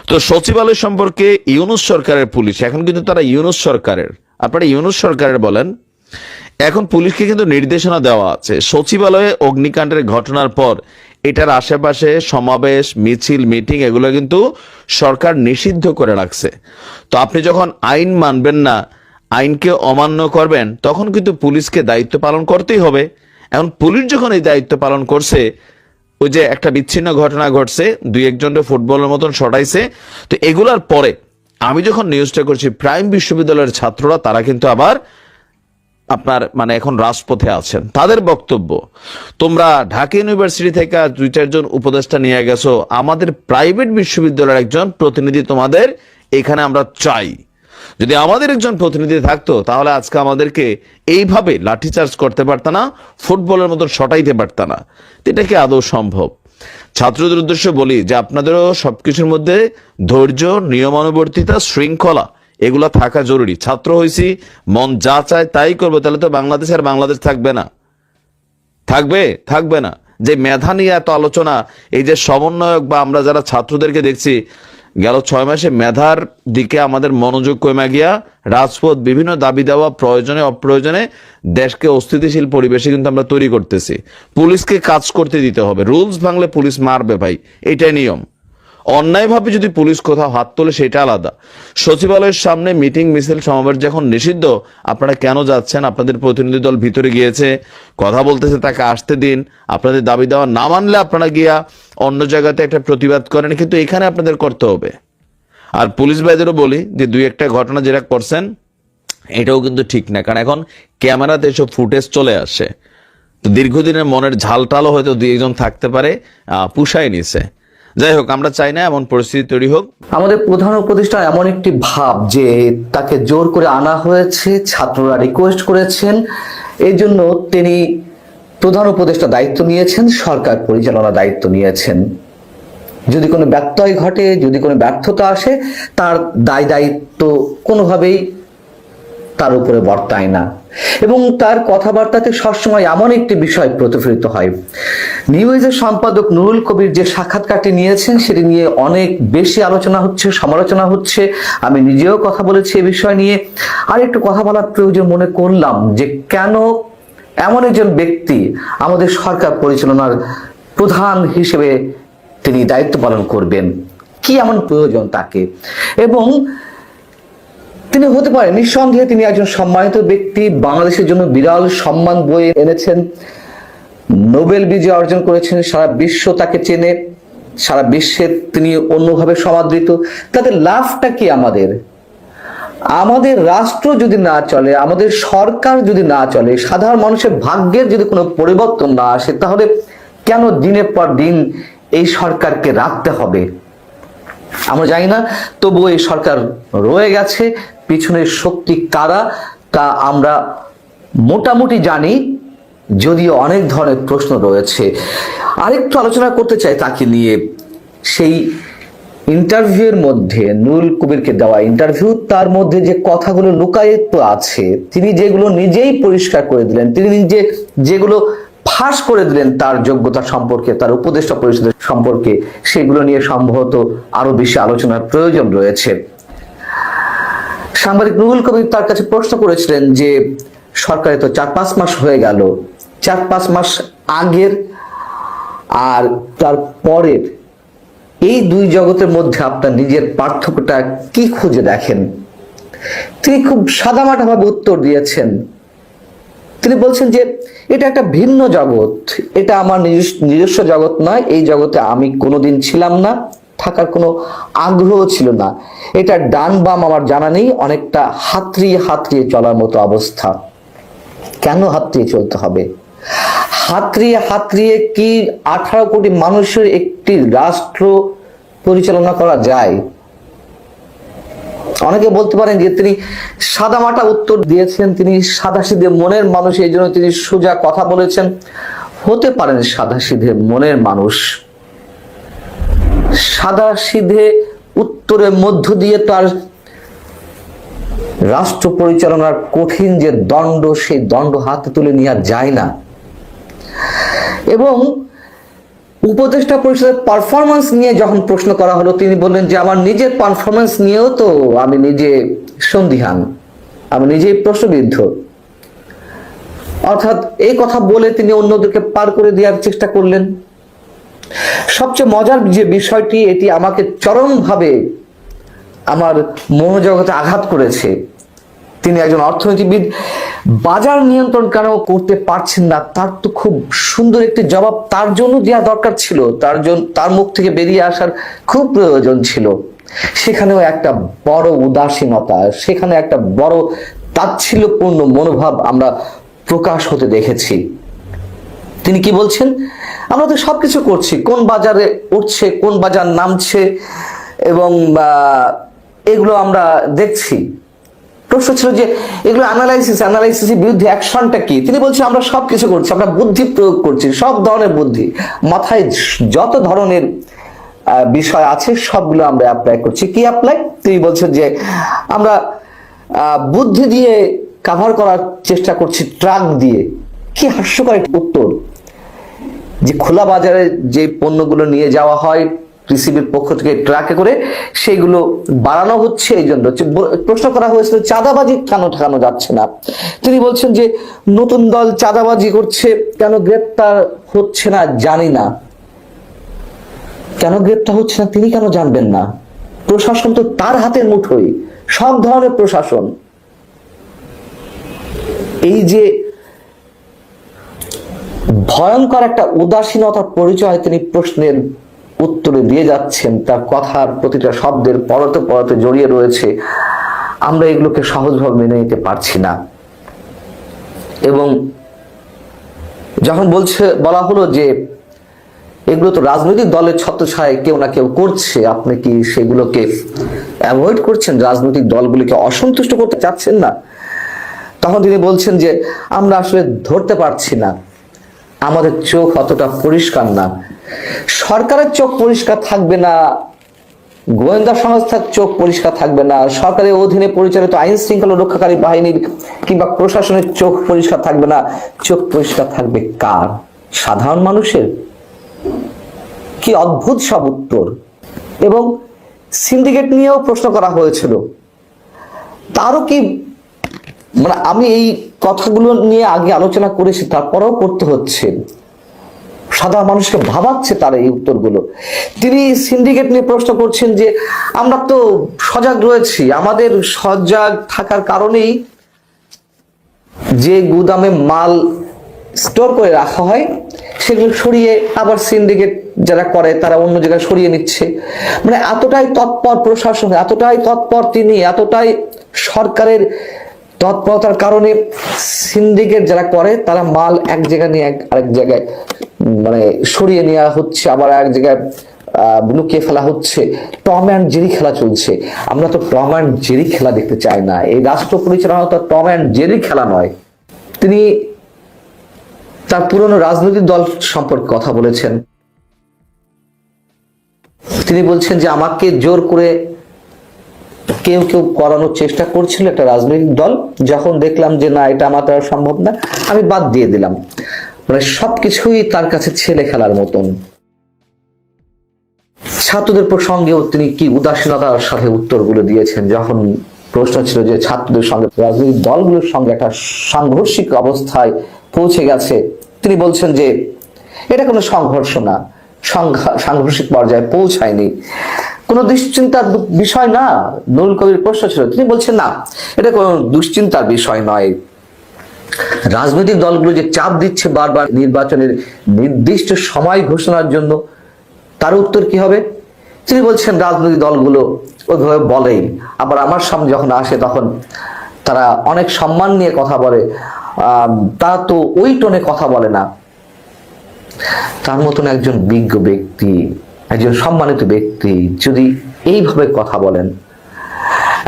তো সচিবালয় সম্পর্কে ইউনূস সরকারের পুলিশ, এখন কিন্তু তারা ইউনূস সরকারের, আপনারা ইউনূস সরকারের বলেন, এখন পুলিশকে কিন্তু নির্দেশনা দেওয়া আছে সচিবালয়ে অগ্নিকাণ্ডের ঘটনার পর এটার আশেপাশে সমাবেশ, মিছিল, মিটিং এগুলো কিন্তু সরকার নিষিদ্ধ করে রাখছে। তো আপনি যখন আইন মানবেন না, আইনকে অমান্য করবেন, তখন কিন্তু পুলিশকে দায়িত্ব পালন করতেই হবে। এখন পুলিশ যখন এই দায়িত্ব পালন করছে, ওই যে একটা বিচ্ছিন্ন ঘটনা ঘটছে, 2-1 জনকে ফুটবলের মতন সটাইছে, তো এগুলার পরে আমি যখন নিউজটা করছি প্রাইম বিশ্ববিদ্যালয়ের ছাত্ররা তারা কিন্তু আবার আপনার মানে এখন রাজপথে আছেন। তাদের বক্তব্য, তোমরা ঢাকা ইউনিভার্সিটি থেকে 2-4 জন উপদেষ্টা নিয়ে গেছো, আমাদের প্রাইভেট বিশ্ববিদ্যালয়ের একজন প্রতিনিধি তোমাদের এখানে আমরা চাই। যদি আমাদের একজন প্রতিনিধি থাকতো তাহলে আজকে আমাদেরকে এইভাবে লাঠিচার্জ করতে পারত না, ফুটবলের মতো সটাইতে পারত না। এটা কি আদৌ সম্ভব? ছাত্রদের উদ্দেশ্যে বলি যে আপনাদেরও সবকিছুর মধ্যে ধৈর্য, নিয়মানুবর্তিতা, শৃঙ্খলা এগুলা থাকা জরুরি। ছাত্র হয়েছি, মন যা চায় তাই করবো, তাহলে তো বাংলাদেশ আর বাংলাদেশ থাকবে না। থাকবে না। যে মেধা নিয়ে এত আলোচনা, এই যে সমন্বয়ক বা আমরা যারা ছাত্রদেরকে দেখছি গেল 6 মাসে মেধার দিকে আমাদের মনোযোগ কমে গিয়া রাজপথ বিভিন্ন দাবি দেওয়া প্রয়োজনে অপ্রয়োজনে দেশকে অস্থিতিশীল পরিবেশে কিন্তু আমরা তৈরি করতেছি। পুলিশকে কাজ করতে দিতে হবে, রুলস ভাঙলে পুলিশ মারবে ভাই, এটাই নিয়ম। অন্যায়ভাবে যদি পুলিশ কোথাও হাত তোলে সেটা আলাদা। সচিবালয়ের সামনে মিটিং, মিছিল, সমাবেশ যখন নিষিদ্ধ, আপনারা কেন যাচ্ছেন? আপনাদের প্রতিনিধি দল ভিতরে গিয়েছে, কথা বলতেছে, তাকে আসতে দিন। আপনাদের দাবি দেওয়া না মানলে আপনারা গিয়া অন্য জায়গাতে একটা প্রতিবাদ করেন, কিন্তু এখানে আপনাদের করতে হবে। আর পুলিশ ভাইদেরও বলি যে 2-1টা ঘটনা যেটা করছেন এটাও কিন্তু ঠিক না, কারণ এখন ক্যামেরাতে এসব ফুটেজ চলে আসে। তো দীর্ঘদিনের মনের ঝালটালও হয়তো 2-1 জন থাকতে পারে, পুষায় নিছে। যাই হোক, আমরা চাই না এমন পরিস্থিতি তৈরি হোক। আমাদের প্রধান উপদেষ্টা এমন একটি ভাব যে তাকে জোর করে আনা হয়েছে, ছাত্ররা রিকোয়েস্ট করেছেন, এই জন্য তিনি প্রধান উপদেষ্টা দায়িত্ব নিয়েছেন, সরকার পরিচালনা দায়িত্ব নিয়েছেন। যদি কোনো ব্যত্যয় ঘটে, যদি কোনো ব্যর্থতা আসে, তার দায়িত্ব কোনোভাবেই তার উপরে বর্তায় না। এবং তার কথাবার্তাতে সবসময় এমন একটি বিষয় প্রতিফলিত হয়। নিউজের সম্পাদক নুরুল কবির যে সাক্ষাৎকারটি নিয়েছেন সেটি নিয়ে অনেক বেশি আলোচনা হচ্ছে, সমালোচনা হচ্ছে। আমি নিজেও কথা বলেছি এ বিষয় নিয়ে। আর একটু কথা বলার প্রয়োজন মনে করলাম যে কেন এমন একজন ব্যক্তি আমাদের সরকার পরিচালনার প্রধান হিসেবে তিনি দায়িত্ব পালন করবেন, কি এমন প্রয়োজন তাকে। এবং তিনি হতে পারে, নিঃসন্দেহে তিনি একজন সম্মানিত ব্যক্তি, বাংলাদেশের জন্য বিরাট সম্মান বয়ে এনেছেন, নোবেল বিজয় অর্জন করেছেন, সারা বিশ্ব তাকে চেনে, সারা বিশ্বে তিনি অন্যভাবে সমাদৃত। তাদের লাভটা কি? আমাদের রাষ্ট্র যদি না চলে, আমাদের সরকার যদি না চলে, সাধারণ মানুষের ভাগ্যের যদি কোনো পরিবর্তন না আসে, তাহলে কেন দিনের পর দিন এই সরকারকে রাখতে হবে? আমরা জানি না, তবুও এই সরকার রয়ে গেছে। পিছনের শক্তি কারা তা আমরা মোটামুটি জানি, যদিও অনেক ধরনের প্রশ্ন রয়েছে। আরেকটু আলোচনা করতে চাই তাকে নিয়ে। সেই ইন্টারভিউয়ের মধ্যে নুরুল কবিরকে দেওয়া ইন্টারভিউ, তার মধ্যে যে কথাগুলো লুকায়িত আছে, তিনি যেগুলো নিজেই পরিষ্কার করে দিলেন, তিনি নিজে যেগুলো ফাঁস করে দিলেন তার যোগ্যতা সম্পর্কে, তার উপদেষ্টা পরিষদের সম্পর্কে, সেগুলো নিয়ে সম্ভবত আরো বেশি আলোচনার প্রয়োজন রয়েছে। সাংবাদিক নুরুল কবির তার কাছে প্রশ্ন করেছিলেন যে সরকারে তো 4-5 মাস হয়ে গেল, 4-5 মাস আগের আর তার পরের এই দুই জগতের মধ্যে আপনার নিজের পার্থক্যটা কি খুঁজে দেখেন? তিনি খুব সাদামাটা ভাবে উত্তর দিয়েছেন। তিনি বলছেন যে এটা একটা ভিন্ন জগৎ, এটা আমার নিজস্ব জগৎ নয়, এই জগতে আমি কোনোদিন ছিলাম না, থাকার কোনো আগ্রহ ছিল না, এটা ডান বাম আমার জানা নেই, অনেকটা হাতড়িয়ে হাতড়িয়ে চলার মতো অবস্থা। কেন হাতড়িয়ে চলতে হবে? হাতড়িয়ে হাতড়িয়ে কি 18 কোটি মানুষের একটি রাষ্ট্র পরিচালনা করা যায়? অনেকে বলতে পারেন যে তিনি সাদামাটা উত্তর দিয়েছেন, তিনি সাদাসিধে মনের মানুষ, এই জন্য তিনি সোজা কথা বলেছেন। হতে পারেন সাদাসিধে মনের মানুষ, সাদাসিধে উত্তরের মধ্য দিয়ে তার রাষ্ট্র পরিচালনার কঠিন যে দণ্ড, সেই দণ্ড হাতে তুলে নেওয়া যায় না। এবং উপদেষ্টা পরিষদের পারফরমেন্স নিয়ে যখন প্রশ্ন করা হলো, তিনি বললেন যে আমার নিজের পারফরমেন্স নিয়েও তো আমি নিজে সন্দিহান, আমি নিজেই প্রশ্নবিদ্ধ। অর্থাৎ এই কথা বলে তিনি অন্যদেরকে পার করে দেওয়ার চেষ্টা করলেন। সবচেয়ে মজার যে বিষয়টি, এটি আমাকে চরমভাবে আমার মনোজগতে আঘাত করেছে। তিনি একজন অর্থনীতিবিদ, বাজার নিয়ন্ত্রণ কেন করতে পারছেন না তার তো খুব সুন্দর একটি জবাব তার জন্য দেওয়া দরকার ছিল, তার মুখ থেকে বেরিয়ে আসার খুব প্রয়োজন ছিল। সেখানেও একটা বড় উদাসীনতা, সেখানে একটা বড় তাচ্ছিল্যপূর্ণ মনোভাব আমরা প্রকাশ হতে দেখেছি। তিনি কি বলছেন? আমরা তো সবকিছু করছি, কোন বাজারে উঠছে, কোন বাজার নামছে, এবং এগুলো আমরা দেখছি। প্রশ্ন ছিল যে এগুলো অ্যানালাইসিসের বিরুদ্ধে অ্যাকশনটা কি? তিনি বলছেন আমরা সবকিছু করছি, আমরা বুদ্ধি প্রয়োগ করছি, সব ধরনের বুদ্ধি, মাথায় যত ধরনের বিষয় আছে সবগুলো আমরা অ্যাপ্লাই করছি। কি অ্যাপ্লাই? তিনি বলছেন যে আমরা বুদ্ধি দিয়ে কাভার করার চেষ্টা করছি ট্রাক দিয়ে। কি হাস্যকর একটা উত্তর, যে খোলা বাজারে যে পণ্যগুলো নিয়ে যাওয়া হয় কৃষিবির পক্ষ থেকে ট্রাকে করে, সেগুলো বাড়ানো হচ্ছে। এই জন্য প্রশ্ন করা হয়েছিল চাঁদাবাজি কেন ঠেকানো যাচ্ছে না। তিনি বলছেন যে নতুন দল চাঁদাবাজি করছে, কেন গ্রেপ্তার হচ্ছে না জানি না। কেন গ্রেপ্তার হচ্ছে না তিনি কেন জানবেন না? প্রশাসন তো তার হাতের মুঠোয়, সব ধরনের প্রশাসন। এই যে ভয়ঙ্কর একটা উদাসীনতার পরিচয় তিনি প্রশ্নের উত্তরে দিয়ে যাচ্ছেন, তার কথার প্রতিটা শব্দের পরতে পরতে জড়িয়ে রয়েছে। আমরা এগুলোকে সহজভাবে মেনে নিতে পারছি না। এবং যখন বলা হলো যে এগুলো তো রাজনৈতিক দলের ছত্রছায়ায় কেউ না কেউ করছে, আপনি কি সেগুলোকে অ্যাভয়েড করছেন, রাজনৈতিক দলগুলিকে অসন্তুষ্ট করতে চাচ্ছেন না? তখন তিনি বলছেন যে আমরা আসলে ধরতে পারছি না, আমাদের চোখ অতটা পরিষ্কার না। সরকারের চোখ পরিষ্কার থাকবে না, গোয়েন্দা সংস্থার চোখ পরিষ্কার থাকবে না, সরকারের অধীনে পরিচালিত আইন শৃঙ্খলা রক্ষাকারী বাহিনীর কিংবা প্রশাসনের চোখ পরিষ্কার থাকবে না। চোখ পরিষ্কার থাকবে কার? সাধারণ মানুষের? কি অদ্ভুত সব উত্তর। এবং সিন্ডিকেট নিয়েও প্রশ্ন করা হয়েছিল, তারও কি, মানে আমি এই কথাগুলো নিয়ে আগে আলোচনা করেছি, তারপরেও করতে হচ্ছে। সাধারণ মানুষকে ভাবাচ্ছে তার এই উত্তরগুলো। তিনি সিন্ডিকেট নিয়ে প্রশ্ন করছেন যে আমরা তো সজাগ রয়েছি, আমাদের সজাগ থাকার কারণেই যে গুদামে মাল স্টোর করে রাখা হয় সেগুলো সরিয়ে আবার সিন্ডিকেট যারা করে তারা অন্য জায়গায় সরিয়ে নিচ্ছে। মানে এতটাই তৎপর প্রশাসন, এতটাই তৎপর তিনি, এতটাই সরকারের তৎপরতার কারণে সিন্ডিকেট যারা করে তারা মাল এক জায়গায় নিয়ে আরেক জায়গায় মানে সরিয়ে নেওয়া হচ্ছে, আবার এক জায়গায় লুকিয়ে ফেলা হচ্ছে। টম অ্যান্ড জেরি খেলা চলছে। আমরা তো টম অ্যান্ড জেরি খেলা দেখতে চাই না। এই রাষ্ট্র পরিচালনা তো টম অ্যান্ড জেরি খেলা নয়। তিনি তার পুরনো রাজনৈতিক দল সম্পর্কে কথা বলেছেন। তিনি বলছেন যে আমাকে জোর করে কেউ কেউ করানোর চেষ্টা করছিল একটা রাজনৈতিক দল, যখন দেখলাম যে না এটা আমার দ্বারা সম্ভব না, আমি বাদ দিয়ে দিলাম। মানে সবকিছুই তার কাছে ছেলে খেলার মতন। ছাত্রদের প্রসঙ্গেও তিনি কি উদাসীনতার সাথে উত্তরগুলো দিয়েছেন, যখন প্রশ্ন ছিল যে ছাত্রদের সঙ্গে রাজনৈতিক দলগুলোর সঙ্গে একটা সাংঘর্ষিক অবস্থায় পৌঁছে গেছে, তিনি বলছেন যে এটা কোনো সংঘর্ষ না, সাংঘর্ষিক পর্যায়ে পৌঁছায়নি, কোনো দুশ্চিন্তার বিষয় না। নুরুল কবির প্রশ্ন ছিল, তিনি বলছেন না এটা কোনো দুশ্চিন্তার বিষয় নয়। রাজনৈতিক দলগুলো যে চাপ দিচ্ছে বারবার নির্বাচনের নির্দিষ্ট সময় ঘোষণার জন্য, তার উত্তর কি হবে? তিনি বলছেন রাজনৈতিক দলগুলো ওইভাবে বলেই, আবার আমার সামনে যখন আসে তখন তারা অনেক সম্মান নিয়ে কথা বলে, তারা তো ওই টোনে কথা বলে না। তার মতন একজন বিজ্ঞ ব্যক্তি, একজন সম্মানিত ব্যক্তি যদি এইভাবে কথা বলেন,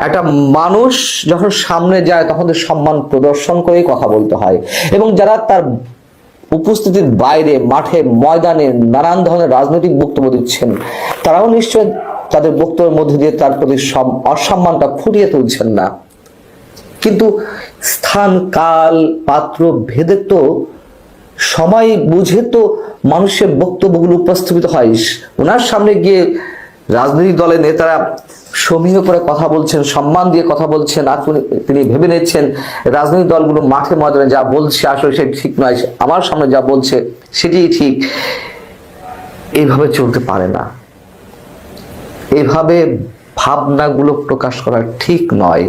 একটা মানুষ যখন সামনে যায় তখন সম্মান প্রদর্শন করেই কথা বলতে হয়, এবং যারা তার উপস্থিতির বাইরে মাঠে ময়দানে নানান ধরনের রাজনৈতিক বক্তব্য দিচ্ছেন, তারাও নিশ্চয় তাদের বক্তব্যের মধ্যে দিয়ে তার প্রতি অসম্মানটা ফুটিয়ে তুলছেন না। কিন্তু স্থান কাল পাত্র ভেদে তো সময় বুঝে তো মানুষের বক্তব্যগুলো উপস্থাপিত হয়। ওনার সামনে গিয়ে রাজনৈতিক দলের নেতারা সমীহ করে কথা বলছেন, সম্মান দিয়ে কথা বলছেন, আর তিনি ভেবে নিচ্ছেন রাজনৈতিক দলগুলো মাঠে ময়দানে যা বলছে আসলে সেটা ঠিক নয়, আমার সামনে যা বলছে সেটাই ঠিক। এইভাবে চলতে পারে না, এইভাবে ভাবনাগুলো প্রকাশ করা ঠিক নয়।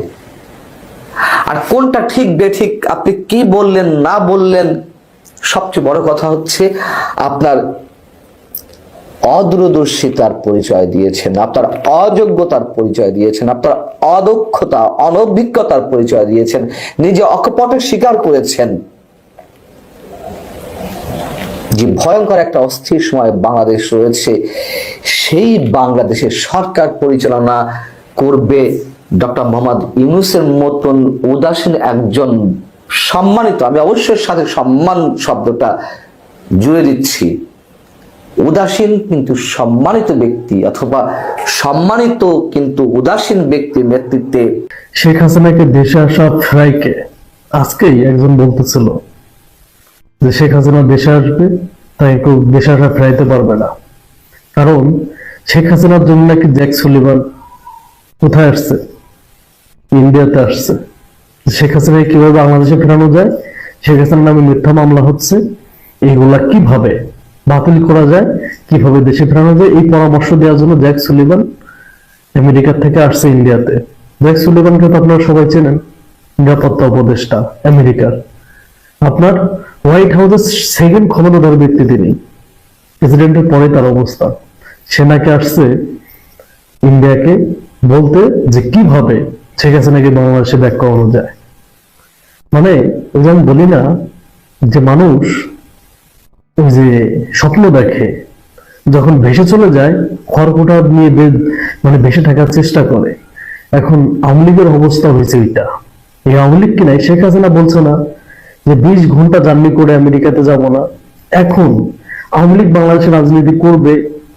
আর কোনটা ঠিক বেঠিক, আপনি কি বললেন না বললেন, সবচেয়ে বড় কথা হচ্ছে আপনার অদূরদর্শিতার পরিচয় দিয়েছেন, আপনার অযোগ্যতার পরিচয় দিয়েছেন, আপনার অদক্ষতা অনভিজ্ঞতার পরিচয় দিয়েছেন, নিজে অকপটে স্বীকার করেছেন যে ভয়ঙ্কর একটা অস্থির সময় বাংলাদেশ রয়েছে, সেই বাংলাদেশের সরকার পরিচালনা করবে ডক্টর মোহাম্মদ ইউনূসের মতন উদাসীন একজন সম্মানিত, আমি অবশ্যই সাথে সম্মান শব্দটা জুড়ে দিচ্ছি, উদাসীন কিন্তু সম্মানিত ব্যক্তি অথবা সম্মানিত কিন্তু উদাসীন ব্যক্তির নেতৃত্বে শেখ হাসিনাকে দেশে আসা ফ্রাইকে আজকেই একজন বলতেছিল যে শেখ হাসিনা দেশে আসবে, তাই কেউ দেশে আসা ফেরাইতে পারবে না, কারণ শেখ হাসিনার জন্য নাকি জ্যাক সুলিভান কোথায় আসছে, ইন্ডিয়াতে আসছে। শেখ হাসিনাকে কিভাবে বাংলাদেশে ফেরানো যায়, শেখ হাসিনার নামে মিথ্যা মামলা হচ্ছে, এইগুলা কিভাবে বাতিল করা যায়, কিভাবে দেশে ফেরানো যায়, এই পরামর্শ দেওয়ার জন্য জ্যাক সুলিভান আমেরিকা থেকে আসছে ইন্ডিয়াতে। জ্যাক সুলিভানকে তো আপনারা সবাই চেনেন, নিরাপত্তা উপদেষ্টা আমেরিকার, আপনার হোয়াইট হাউসের সেকেন্ড ক্ষমতাধর ব্যক্তি তিনি, প্রেসিডেন্টের পরে তার অবস্থা। সে নাকি আসছে ইন্ডিয়াকে বলতে যে কিভাবে শেখ হাসিনাকে বাংলাদেশে ব্যাক করানো যায়। মানে ওই যে আমি বলি না যে মানুষ ওই যে স্বপ্ন দেখে, যখন ভেসে চলে যায় খড়কুটা নিয়ে মানে ভেসে থাকার চেষ্টা করে। এখন আওয়ামী লীগের অবস্থা হয়েছে এইটা। এই আওয়ামী লীগ কি নাই, শেখ হাসিনা বলছে না যে 20 ঘন্টা জার্নি করে আমেরিকাতে যাব না। এখন আওয়ামী লীগ বাংলাদেশের রাজনীতি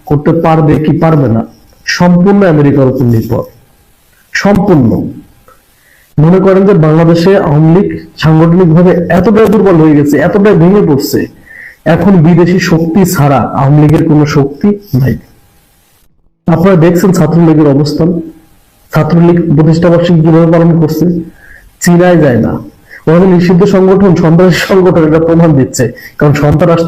করতে পারবে কি পারবে না, সম্পূর্ণ আমেরিকার উপর নির্ভর, সম্পূর্ণ। মনে করেন যে বাংলাদেশে আওয়ামী লীগ সাংগঠনিক ভাবে এতটাই দুর্বল হয়ে গেছে, এতটাই ভেঙে পড়ছে, এখন বিদেশি শক্তি ছাড়া আওয়ামী লীগের কোনো শক্তি নাই। আপনারা দেখছেন ছাত্রলীগের অবস্থান, ছাত্রলীগ প্রতিষ্ঠাবার্ষিকী কিভাবে পালন করছে, চিনাই যায় না। ওখানে নিষিদ্ধ সংগঠন, সন্ত্রাসী সংগঠন, এটা প্রমাণ দিচ্ছে। কারণ সন্ত্রাস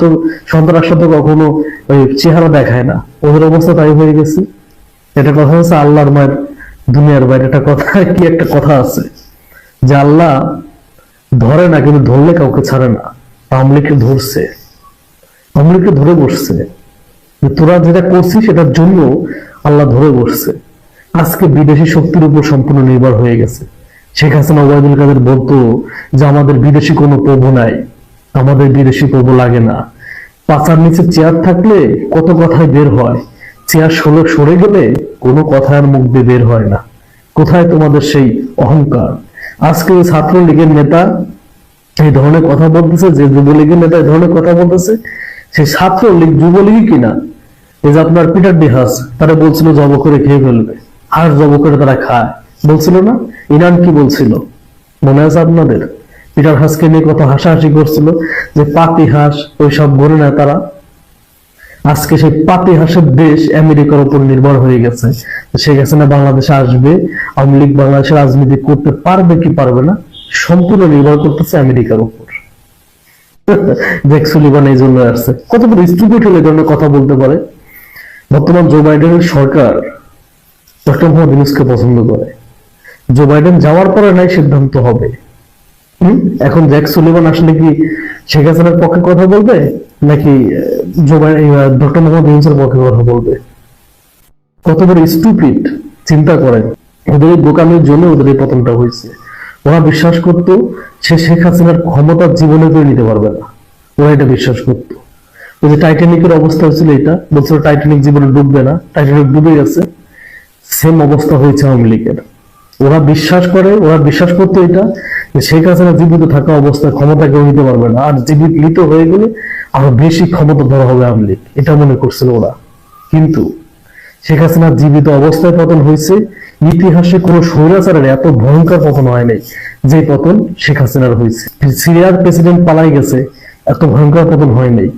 তো কখনো ওই চেহারা দেখায় না, ওদের অবস্থা তাই হয়ে গেছে। এটা কথা হচ্ছে আল্লাহর মায়ের দুনিয়ার বাইরে একটা কথা, কি একটা কথা আছে যে আল্লাহ ধরে না, কিন্তু ধরলে কাউকে ছাড়ে না। আওয়ামী লীগকে ধরছে, আওয়ামী লীগকে ধরে বসছে, তোরা যেটা করছিস সেটার জন্য আল্লাহ ধরে বসছে। আজকে বিদেশি শক্তির উপর সম্পূর্ণ নির্ভর হয়ে গেছে। শেখ হাসিনা ওবায়দুল কাদের বলতো যে আমাদের বিদেশি কোনো প্রভু নাই, আমাদের বিদেশি প্রভু লাগে না। পাচার নিচে চেয়ার থাকলে কত কথায় বের হয়, চেয়ার সরে গেলে কোনো কথার মুখ দিয়ে বের হয় না। কোথায় তোমাদের সেই অহংকার? আজকে ছাত্রলীগের নেতা এই ধরনের কথা বলতেছে, যে যুবলীগের নেতা এই ধরনের কথা বলতেছে, সেই ছাত্রলীগ যুবলীগই কিনা এই যে আপনার পিটার ডিহাস তারা বলছিল জব করে খেয়ে ফেলবে, হাঁস জব করে তারা খায় বলছিল না? ইরান কি বলছিল মনে আছে আপনাদের? পিটার হাঁসকে নিয়ে কত হাসাহাসি করছিল যে পাতি হাঁস ওই সব গড়ে নেয় তারা। আজকে সেই পাতি হাঁসের দেশ আমেরিকার উপর নির্ভর হয়ে গেছে। শেখ হাসিনা বাংলাদেশে আসবে, আওয়ামী লীগ বাংলাদেশে রাজনীতি করতে পারবে কি পারবে না সম্পূর্ণ নির্ভর করতেছে আমেরিকার উপর। জ্যাক সুলিভান এই জন্য আসছে। কত বড় স্টুপিড হলে ধরনের কথা বলতে পারে। বর্তমান জো বাইডেনের সরকার ডক্টর মোহাম্মদ ইউনূসকে পছন্দ করে। জো বাইডেন যাওয়ার পরে নাই সিদ্ধান্ত হবে। এখন জ্যাক সুলিভান আসলে কি শেখ হাসিনার পক্ষে কথা বলবে নাকি ডক্টর মোহাম্মদ ইউনূসের পক্ষে কথা বলবে? কত বড় স্টুপিড চিন্তা করেন। ওদের এই বোকামির জন্য ওদের এই পতনটা হয়েছে। ওরা বিশ্বাস করতো সে শেখ হাসিনার ক্ষমতা জীবনে করে নিতে পারবে না, ওরা এটা বিশ্বাস করতো। ওই যে টাইটানিকের অবস্থা হয়েছিল, এটা বলছিল টাইটানিক জীবনে ডুববে না, টাইটানিক ডুবে গেছে। সেম অবস্থা হয়েছে আওয়ামী লীগের। ওরা বিশ্বাস করতো এটা যে শেখ হাসিনা জীবিত থাকা অবস্থায় ক্ষমতা কেউ নিতে পারবে না, আর জীবিত হয়ে গেলে আরো বেশি ক্ষমতা ধরা হবে আওয়ামী লীগ, এটা মনে করছিল ওরা। কিন্তু শেখ হাসিনা জীবিত অবস্থায় পতন হয়েছে। ইতিহাসে কোন স্বৈরাচারের এত ভয়ঙ্কর পতন হয় নাই যে পতন শেখ হাসিনার হয়েছে। সিরিয়ার প্রেসিডেন্ট পালাই গেছে, এত ভয়ঙ্কর পতন হয় নাই।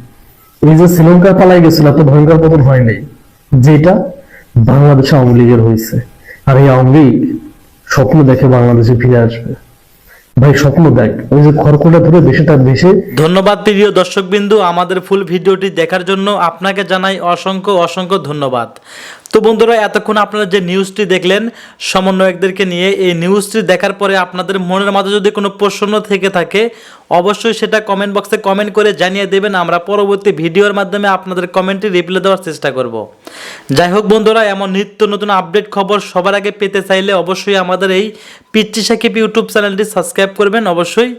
এই যে শ্রীলঙ্কা পালাই গেছিল, এত ভয়ঙ্কর পতন হয় নাই যেটা বাংলাদেশে আওয়ামী লীগের হয়েছে। আর এই আওয়ামী লীগ স্বপ্ন দেখে বাংলাদেশে ফিরে আসবে। ভাই স্বপ্ন দেখ, ওই যে খড়কুটা ধরে দেশেটা দেশে। ধন্যবাদ প্রিয় দর্শকবিন্দু, আমাদের ফুল ভিডিওটি দেখার জন্য আপনাকে জানাই অসংখ্য অসংখ্য ধন্যবাদ। তো বন্ধুরা, এতক্ষণ আপনারা যে নিউজটি দেখলেন সমন্বয়কদেরকে নিয়ে, এই নিউজটি দেখার পরে আপনাদের মনের মাঝে যদি কোনো প্রশ্ন থেকে থাকে অবশ্যই সেটা কমেন্ট বক্সে কমেন্ট করে জানিয়ে দেবেন। আমরা পরবর্তী ভিডিওর মাধ্যমে আপনাদের কমেন্টে রিপ্লাই দেওয়ার চেষ্টা করব। যাই হোক বন্ধুরা, এমন নিত্য নতুন আপডেট খবর সবার আগে পেতে চাইলে অবশ্যই আমাদের এই পিচ্চি সাকিব ইউটিউব চ্যানেলটি সাবস্ক্রাইব করবেন। অবশ্যই